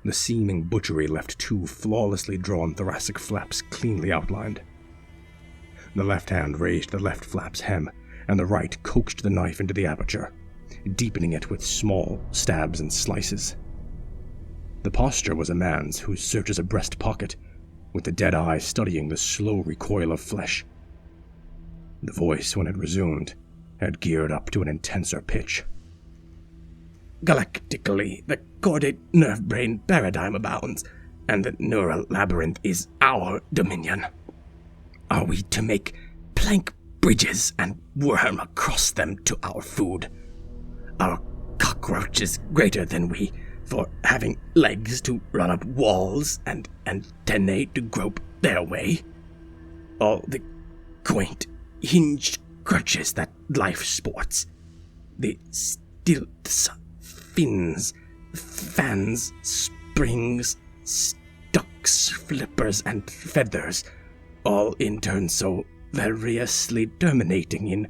The seeming butchery left 2 flawlessly drawn thoracic flaps cleanly outlined. The left hand raised the left flap's hem, and the right coaxed the knife into the aperture, deepening it with small stabs and slices. The posture was a man's who searches a breast pocket, with the dead eye studying the slow recoil of flesh. The voice, when it resumed, had geared up to an intenser pitch. Galactically, the chordate nerve-brain paradigm abounds, and the neural labyrinth is our dominion. Are we to make plank bridges and worm across them to our food? Our cockroach is greater than we, for having legs to run up walls and antennae to grope their way. All the quaint hinged crutches that life sports, the stilts, fins, fans, springs, stocks, flippers, and feathers, all in turn so variously terminating in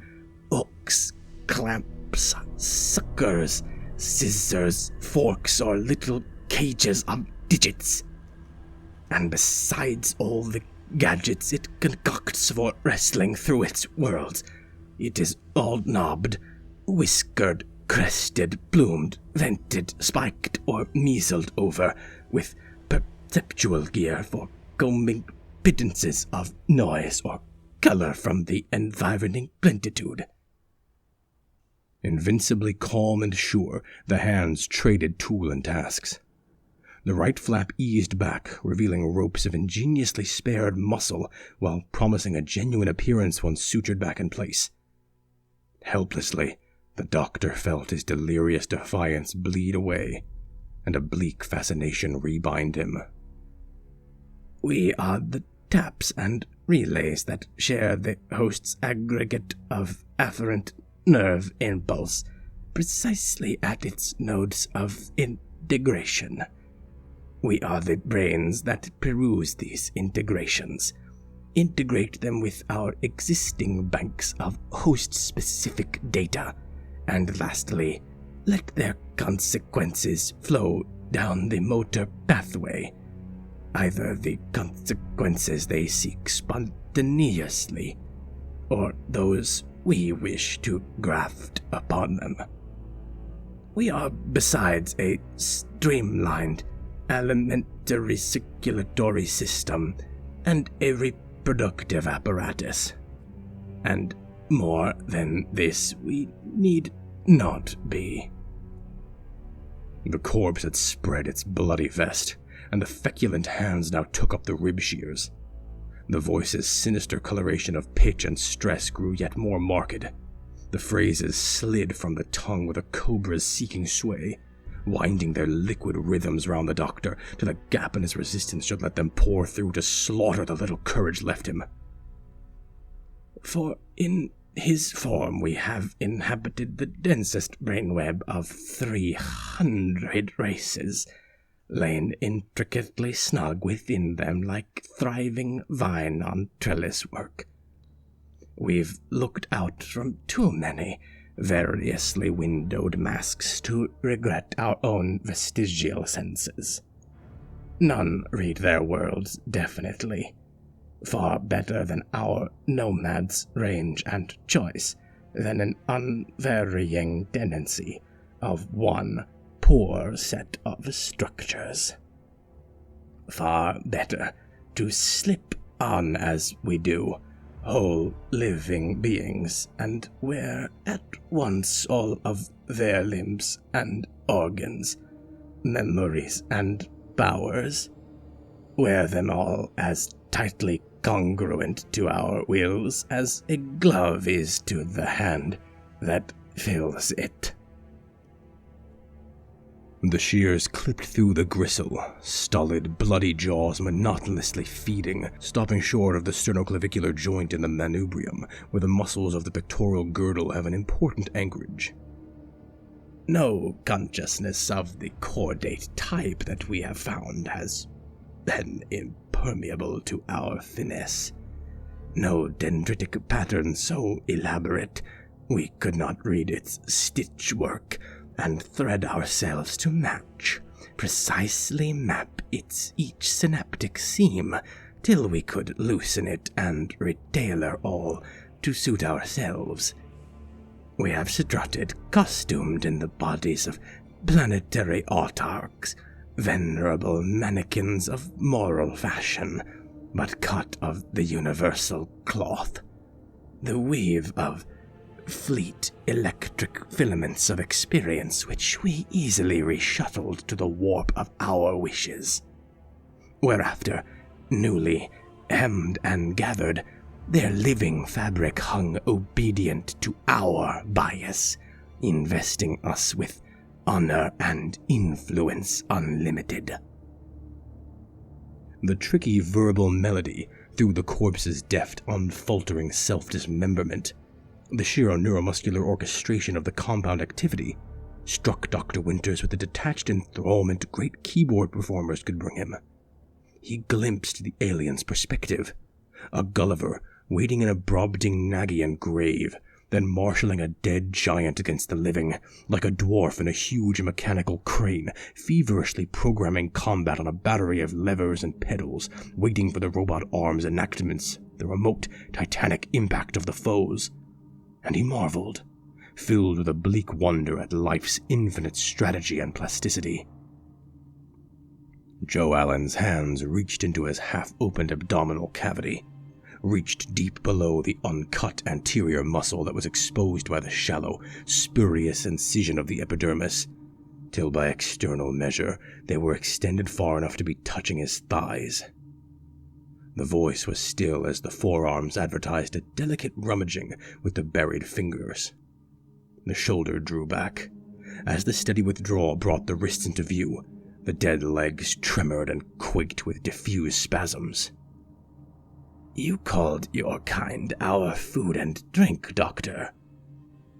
hooks, clamps, suckers, scissors, forks, or little cages of digits. And besides all the gadgets it concocts for wrestling through its worlds, it is all knobbed, whiskered, crested, plumed, vented, spiked, or measled over with perceptual gear for combing pittances of noise or color from the environing plenitude. Invincibly calm and sure, the hands traded tool and tasks. The right flap eased back, revealing ropes of ingeniously spared muscle while promising a genuine appearance once sutured back in place. Helplessly, the doctor felt his delirious defiance bleed away, and a bleak fascination rebind him. We are the taps and relays that share the host's aggregate of afferent nerve impulse precisely at its nodes of integration. We are the brains that peruse these integrations, integrate them with our existing banks of host-specific data, and lastly, let their consequences flow down the motor pathway, either the consequences they seek spontaneously, or those we wish to graft upon them. We are, besides, a streamlined alimentary circulatory system and a reproductive apparatus. And more than this, we need not be." The corpse had spread its bloody vest, and the feculent hands now took up the rib shears. The voice's sinister coloration of pitch and stress grew yet more marked. The phrases slid from the tongue with a cobra's seeking sway, winding their liquid rhythms round the doctor till a gap in his resistance should let them pour through to slaughter the little courage left him. "For in his form we have inhabited the densest brainweb of 300 races, lain intricately snug within them like thriving vine on trellis work. We've looked out from too many variously windowed masks to regret our own vestigial senses. None read their worlds definitely, far better than our nomad's range and choice, than an unvarying tendency of one poor set of structures. Far better to slip on as we do, whole living beings, and wear at once all of their limbs and organs, memories and powers, wear them all as tightly congruent to our wills as a glove is to the hand that fills it." The shears clipped through the gristle, stolid, bloody jaws monotonously feeding, stopping short of the sternoclavicular joint in the manubrium, where the muscles of the pectoral girdle have an important anchorage. No consciousness of the chordate type that we have found has been impermeable to our finesse. No dendritic pattern so elaborate we could not read its stitch work and thread ourselves to match, precisely map its each synaptic seam, till we could loosen it and retailor all to suit ourselves. We have strutted costumed in the bodies of planetary autarchs, venerable mannequins of moral fashion, but cut of the universal cloth. The weave of fleet electric filaments of experience which we easily reshuttled to the warp of our wishes. Whereafter, newly hemmed and gathered, their living fabric hung obedient to our bias, investing us with honor and influence unlimited. The tricky verbal melody through the corpse's deft, unfaltering self-dismemberment, the sheer neuromuscular orchestration of the compound activity, struck Dr. Winters with the detached enthrallment great keyboard performers could bring him. He glimpsed the alien's perspective, a Gulliver waiting in a Brobdingnagian grave, then marshalling a dead giant against the living, like a dwarf in a huge mechanical crane, feverishly programming combat on a battery of levers and pedals, waiting for the robot arm's enactments, the remote, titanic impact of the foes. And he marveled, filled with a bleak wonder at life's infinite strategy and plasticity. Joe Allen's hands reached into his half-opened abdominal cavity, reached deep below the uncut anterior muscle that was exposed by the shallow, spurious incision of the epidermis, till by external measure they were extended far enough to be touching his thighs. The voice was still as the forearms advertised a delicate rummaging with the buried fingers. The shoulder drew back. As the steady withdrawal brought the wrists into view, the dead legs tremored and quaked with diffuse spasms. "You called your kind our food and drink, Doctor.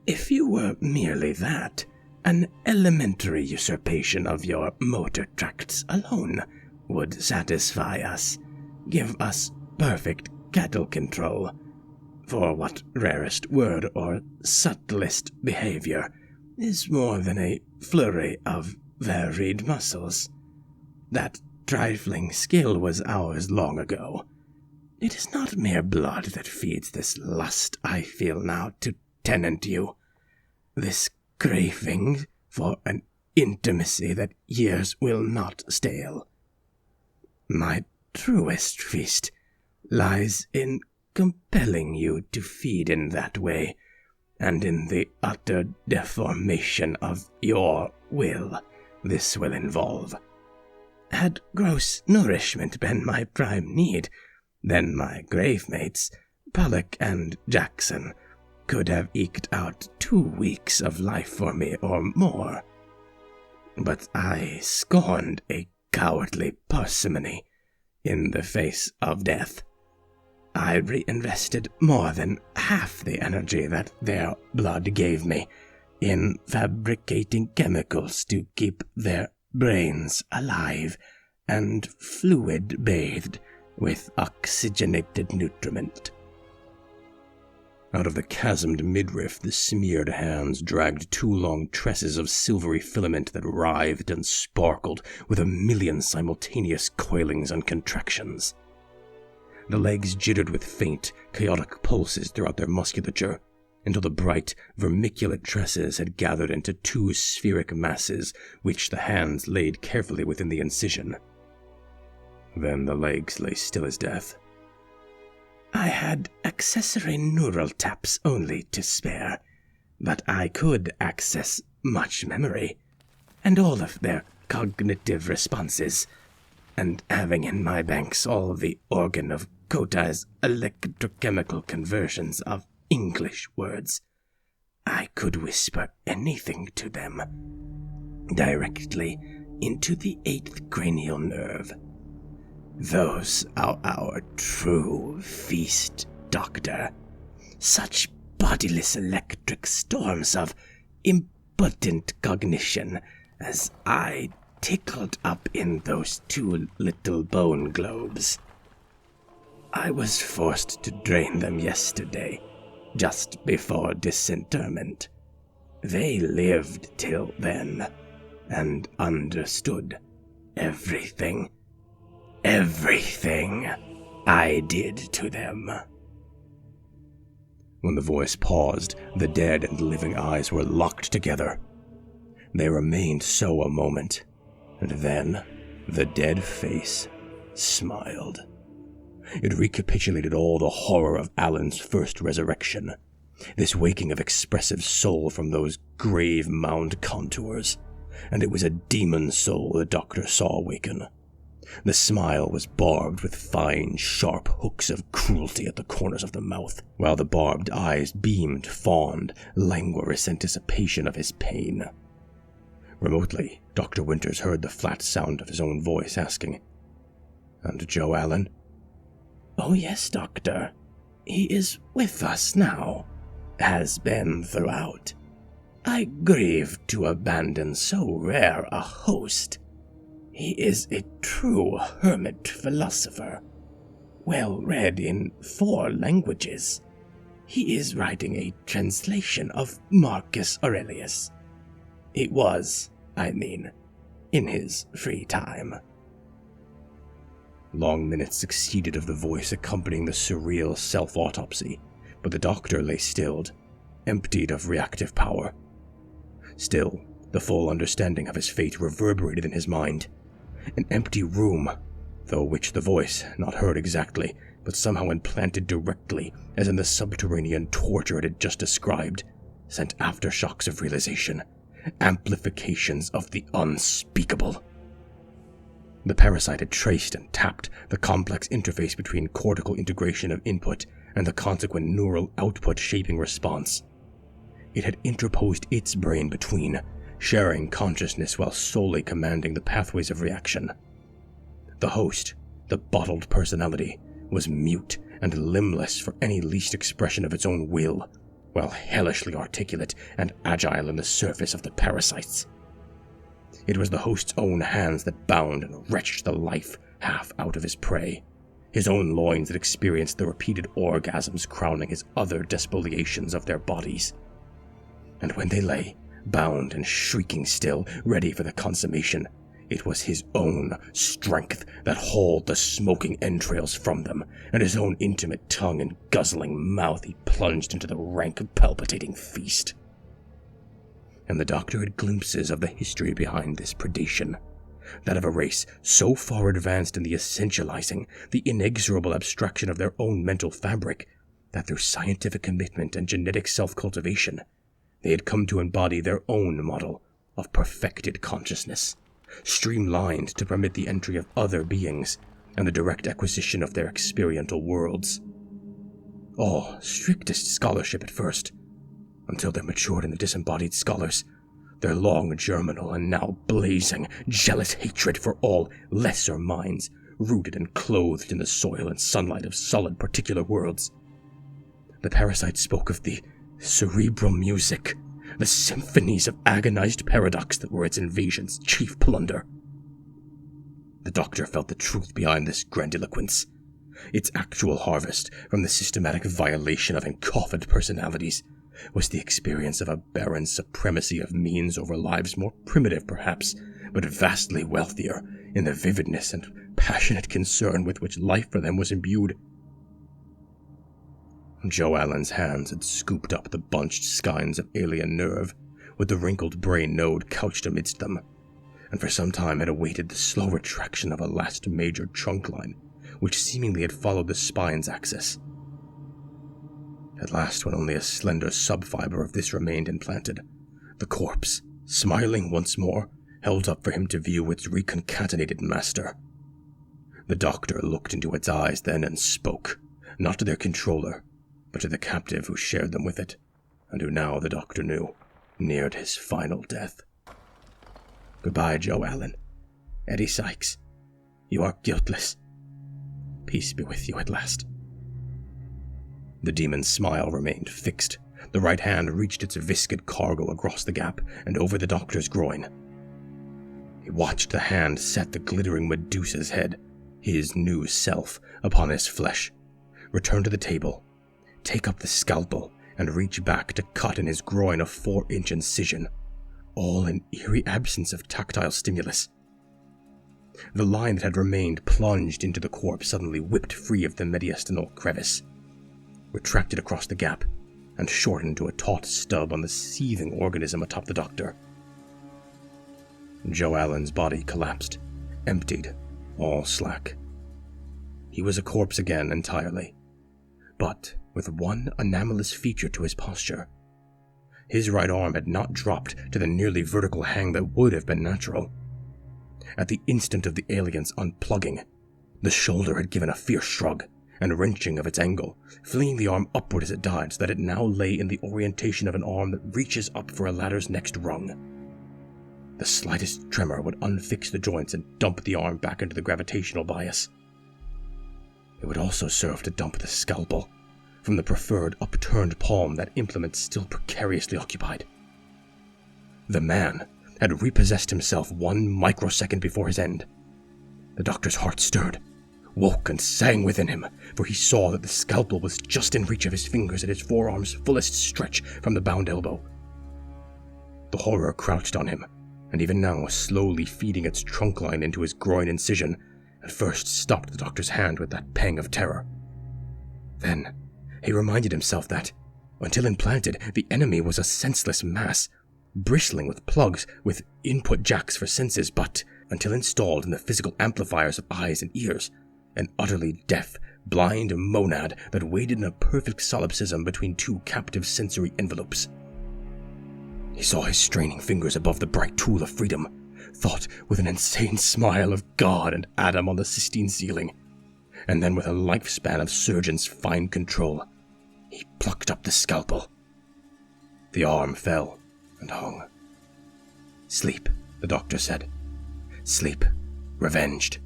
If you were merely that, an elementary usurpation of your motor tracts alone would satisfy us, give us perfect cattle control. For what rarest word or subtlest behavior is more than a flurry of varied muscles? That trifling skill was ours long ago. It is not mere blood that feeds this lust I feel now to tenant you, this craving for an intimacy that years will not stale. My truest feast lies in compelling you to feed in that way, and in the utter deformation of your will this will involve. Had gross nourishment been my prime need, then my gravemates, Pollock and Jackson, could have eked out 2 weeks of life for me or more. But I scorned a cowardly parsimony in the face of death. I reinvested more than half the energy that their blood gave me in fabricating chemicals to keep their brains alive and fluid-bathed with oxygenated nutriment. Out of the chasmed midriff, the smeared hands dragged 2 long tresses of silvery filament that writhed and sparkled with a million simultaneous coilings and contractions. The legs jittered with faint, chaotic pulses throughout their musculature, until the bright, vermiculate tresses had gathered into 2 spheric masses, which the hands laid carefully within the incision. Then the legs lay still as death. I had accessory neural taps only to spare, but I could access much memory, and all of their cognitive responses, and having in my banks all the organ of Kota's electrochemical conversions of English words, I could whisper anything to them, directly into the 8th cranial nerve. Those are our true feast, Doctor. Such bodiless electric storms of impotent cognition as I tickled up in those 2 little bone globes. I was forced to drain them yesterday, just before disinterment. They lived till then, and understood everything I did to them. When the voice paused, the dead and living eyes were locked together. They remained so a moment, and then the dead face smiled. It recapitulated all the horror of Alan's first resurrection, this waking of expressive soul from those grave mound contours, and it was a demon soul the doctor saw awaken. The smile was barbed with fine, sharp hooks of cruelty at the corners of the mouth, while the barbed eyes beamed fond, languorous anticipation of his pain. Remotely, Dr. Winters heard the flat sound of his own voice asking, "And Joe Allen?" "Oh yes, Doctor. He is with us now. Has been throughout. I grieve to abandon so rare a host. He is a true hermit philosopher, well read in 4 languages. He is writing a translation of Marcus Aurelius. It was, I mean, in his free time." Long minutes succeeded of the voice accompanying the surreal self-autopsy, but the doctor lay stilled, emptied of reactive power. Still, the full understanding of his fate reverberated in his mind. An empty room, though which the voice, not heard exactly, but somehow implanted directly, as in the subterranean torture it had just described, sent aftershocks of realization, amplifications of the unspeakable. The parasite had traced and tapped the complex interface between cortical integration of input and the consequent neural output shaping response. It had interposed its brain between, sharing consciousness while solely commanding the pathways of reaction. The host, the bottled personality, was mute and limbless for any least expression of its own will, while hellishly articulate and agile in the surface of the parasites. It was the host's own hands that bound and wrenched the life half out of his prey, his own loins that experienced the repeated orgasms crowning his other despoliations of their bodies. And when they lay, bound and shrieking still, ready for the consummation, it was his own strength that hauled the smoking entrails from them, and his own intimate tongue and guzzling mouth he plunged into the rank, palpitating feast. And the doctor had glimpses of the history behind this predation, that of a race so far advanced in the essentializing, the inexorable abstraction of their own mental fabric, that through scientific commitment and genetic self-cultivation, they had come to embody their own model of perfected consciousness, streamlined to permit the entry of other beings and the direct acquisition of their experiential worlds. All strictest scholarship at first, until they matured in the disembodied scholars, their long germinal and now blazing, jealous hatred for all lesser minds, rooted and clothed in the soil and sunlight of solid particular worlds. The parasite spoke of the cerebral music, the symphonies of agonized paradox that were its invasion's chief plunder. The doctor felt the truth behind this grandiloquence. Its actual harvest from the systematic violation of encoffined personalities was the experience of a barren supremacy of means over lives more primitive perhaps, but vastly wealthier in the vividness and passionate concern with which life for them was imbued. Joe Allen's hands had scooped up the bunched skeins of alien nerve, with the wrinkled brain node couched amidst them, and for some time had awaited the slow retraction of a last major trunk line, which seemingly had followed the spine's axis. At last, when only a slender subfiber of this remained implanted, the corpse, smiling once more, held up for him to view its reconcatenated master. The doctor looked into its eyes then and spoke, not to their controller, but to the captive who shared them with it, and who now, the doctor knew, neared his final death. "Goodbye, Joe Allen. Eddie Sykes. You are guiltless. Peace be with you at last." The demon's smile remained fixed. The right hand reached its viscid cargo across the gap and over the doctor's groin. He watched the hand set the glittering Medusa's head, his new self, upon his flesh, return to the table, take up the scalpel, and reach back to cut in his groin a 4-inch incision, all in eerie absence of tactile stimulus. The line that had remained plunged into the corpse suddenly whipped free of the mediastinal crevice, retracted across the gap, and shortened to a taut stub on the seething organism atop the doctor. Joe Allen's body collapsed, emptied, all slack. He was a corpse again entirely, but with one anomalous feature to his posture. His right arm had not dropped to the nearly vertical hang that would have been natural. At the instant of the alien's unplugging, the shoulder had given a fierce shrug and wrenching of its angle, flinging the arm upward as it died so that it now lay in the orientation of an arm that reaches up for a ladder's next rung. The slightest tremor would unfix the joints and dump the arm back into the gravitational bias. It would also serve to dump the scalpel from the preferred upturned palm that implement still precariously occupied. The man had repossessed himself 1 microsecond before his end. The doctor's heart stirred, woke and sang within him, for he saw that the scalpel was just in reach of his fingers at his forearm's fullest stretch from the bound elbow. The horror crouched on him, and even now was slowly feeding its trunk line into his groin incision, and first stopped the doctor's hand with that pang of terror. Then he reminded himself that, until implanted, the enemy was a senseless mass, bristling with plugs with input jacks for senses, but, until installed in the physical amplifiers of eyes and ears, an utterly deaf, blind monad that waited in a perfect solipsism between 2 captive sensory envelopes. He saw his straining fingers above the bright tool of freedom, thought with an insane smile of God and Adam on the Sistine ceiling, and then with a lifespan of surgeon's fine control, he plucked up the scalpel. The arm fell and hung. "Sleep," the doctor said. "Sleep, revenged."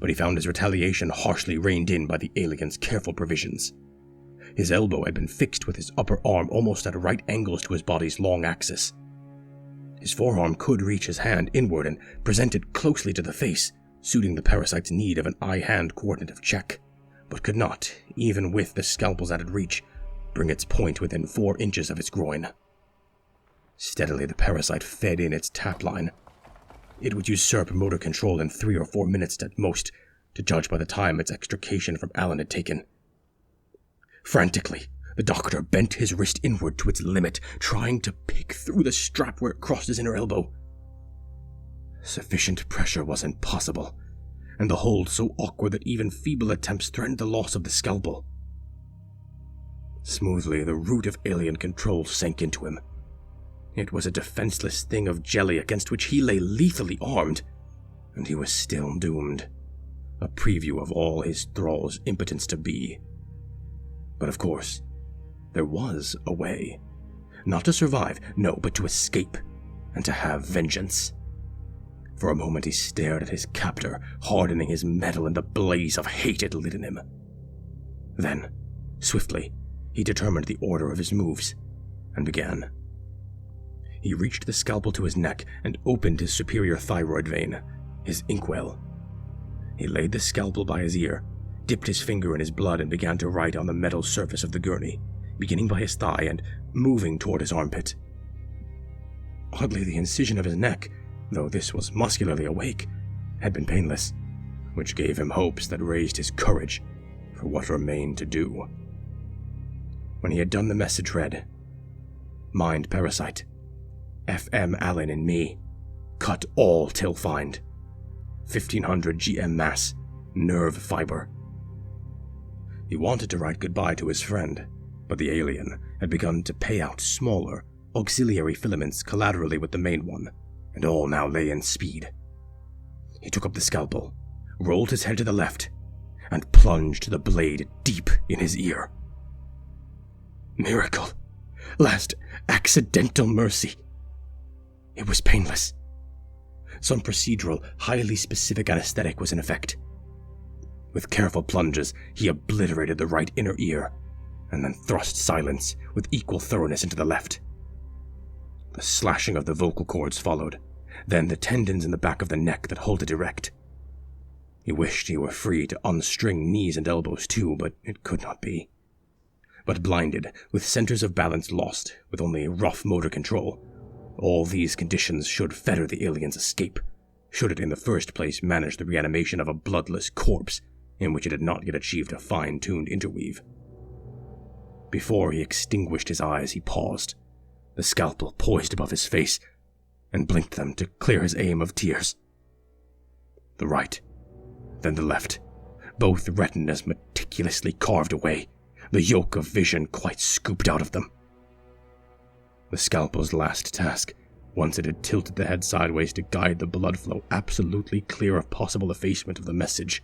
But he found his retaliation harshly reined in by the alien's careful provisions. His elbow had been fixed with his upper arm almost at right angles to his body's long axis. His forearm could reach his hand inward and present it closely to the face, suiting the parasite's need of an eye-hand coordinative check, but could not, even with the scalpel's added reach, bring its point within 4 inches of his groin. Steadily the parasite fed in its tap line. It would usurp motor control in 3 or 4 minutes at most, to judge by the time its extrication from Allen had taken. Frantically, the doctor bent his wrist inward to its limit, trying to pick through the strap where it crossed his inner elbow. Sufficient pressure was impossible, and the hold so awkward that even feeble attempts threatened the loss of the scalpel. Smoothly, the root of alien control sank into him. It was a defenseless thing of jelly against which he lay lethally armed, and he was still doomed. A preview of all his thrall's impotence to be. But of course, there was a way. Not to survive, no, but to escape, and to have vengeance. For a moment he stared at his captor, hardening his metal in the blaze of hate it lit in him. Then, swiftly, he determined the order of his moves, and began. He reached the scalpel to his neck and opened his superior thyroid vein, his inkwell. He laid the scalpel by his ear, dipped his finger in his blood and began to write on the metal surface of the gurney, beginning by his thigh and moving toward his armpit. Oddly, the incision of his neck, though this was muscularly awake, had been painless, which gave him hopes that raised his courage for what remained to do. When he had done, the message read, "Mind parasite. FM Allen in me. Cut all till find. 1500 GM mass. Nerve fiber." He wanted to write goodbye to his friend, but the alien had begun to pay out smaller, auxiliary filaments collaterally with the main one, and all now lay in speed. He took up the scalpel, rolled his head to the left, and plunged the blade deep in his ear. Miracle! Last accidental mercy! It was painless. Some procedural, highly specific anesthetic was in effect. With careful plunges, he obliterated the right inner ear, and then thrust silence with equal thoroughness into the left. The slashing of the vocal cords followed, then the tendons in the back of the neck that hold it erect. He wished he were free to unstring knees and elbows too, but it could not be. But blinded, with centers of balance lost, with only rough motor control, all these conditions should fetter the alien's escape, should it in the first place manage the reanimation of a bloodless corpse in which it had not yet achieved a fine-tuned interweave. Before he extinguished his eyes, he paused, the scalpel poised above his face, and blinked them to clear his aim of tears. The right, then the left, both retinas meticulously carved away, the yolk of vision quite scooped out of them. The scalpel's last task, once it had tilted the head sideways to guide the blood flow absolutely clear of possible effacement of the message,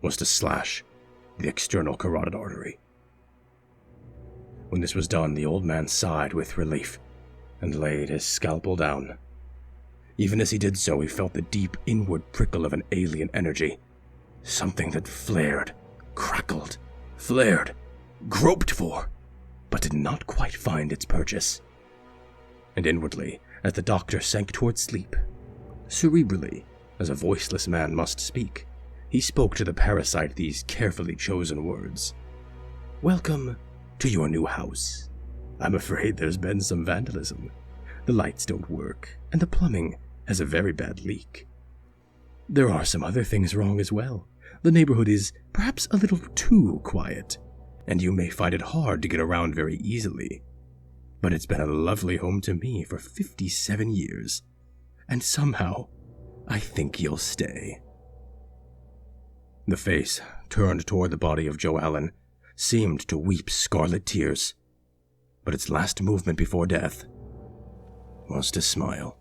was to slash the external carotid artery. When this was done, the old man sighed with relief and laid his scalpel down. Even as he did so, he felt the deep inward prickle of an alien energy, something that flared, crackled, flared, groped for, but did not quite find its purchase. And inwardly, as the doctor sank toward sleep, cerebrally, as a voiceless man must speak, he spoke to the parasite these carefully chosen words. "Welcome to your new house. I'm afraid there's been some vandalism. The lights don't work, and the plumbing has a very bad leak. There are some other things wrong as well. The neighborhood is perhaps a little too quiet, and you may find it hard to get around very easily. But it's been a lovely home to me for 57 years, and somehow I think you'll stay." The face, turned toward the body of Joe Allen, seemed to weep scarlet tears, but its last movement before death was to smile.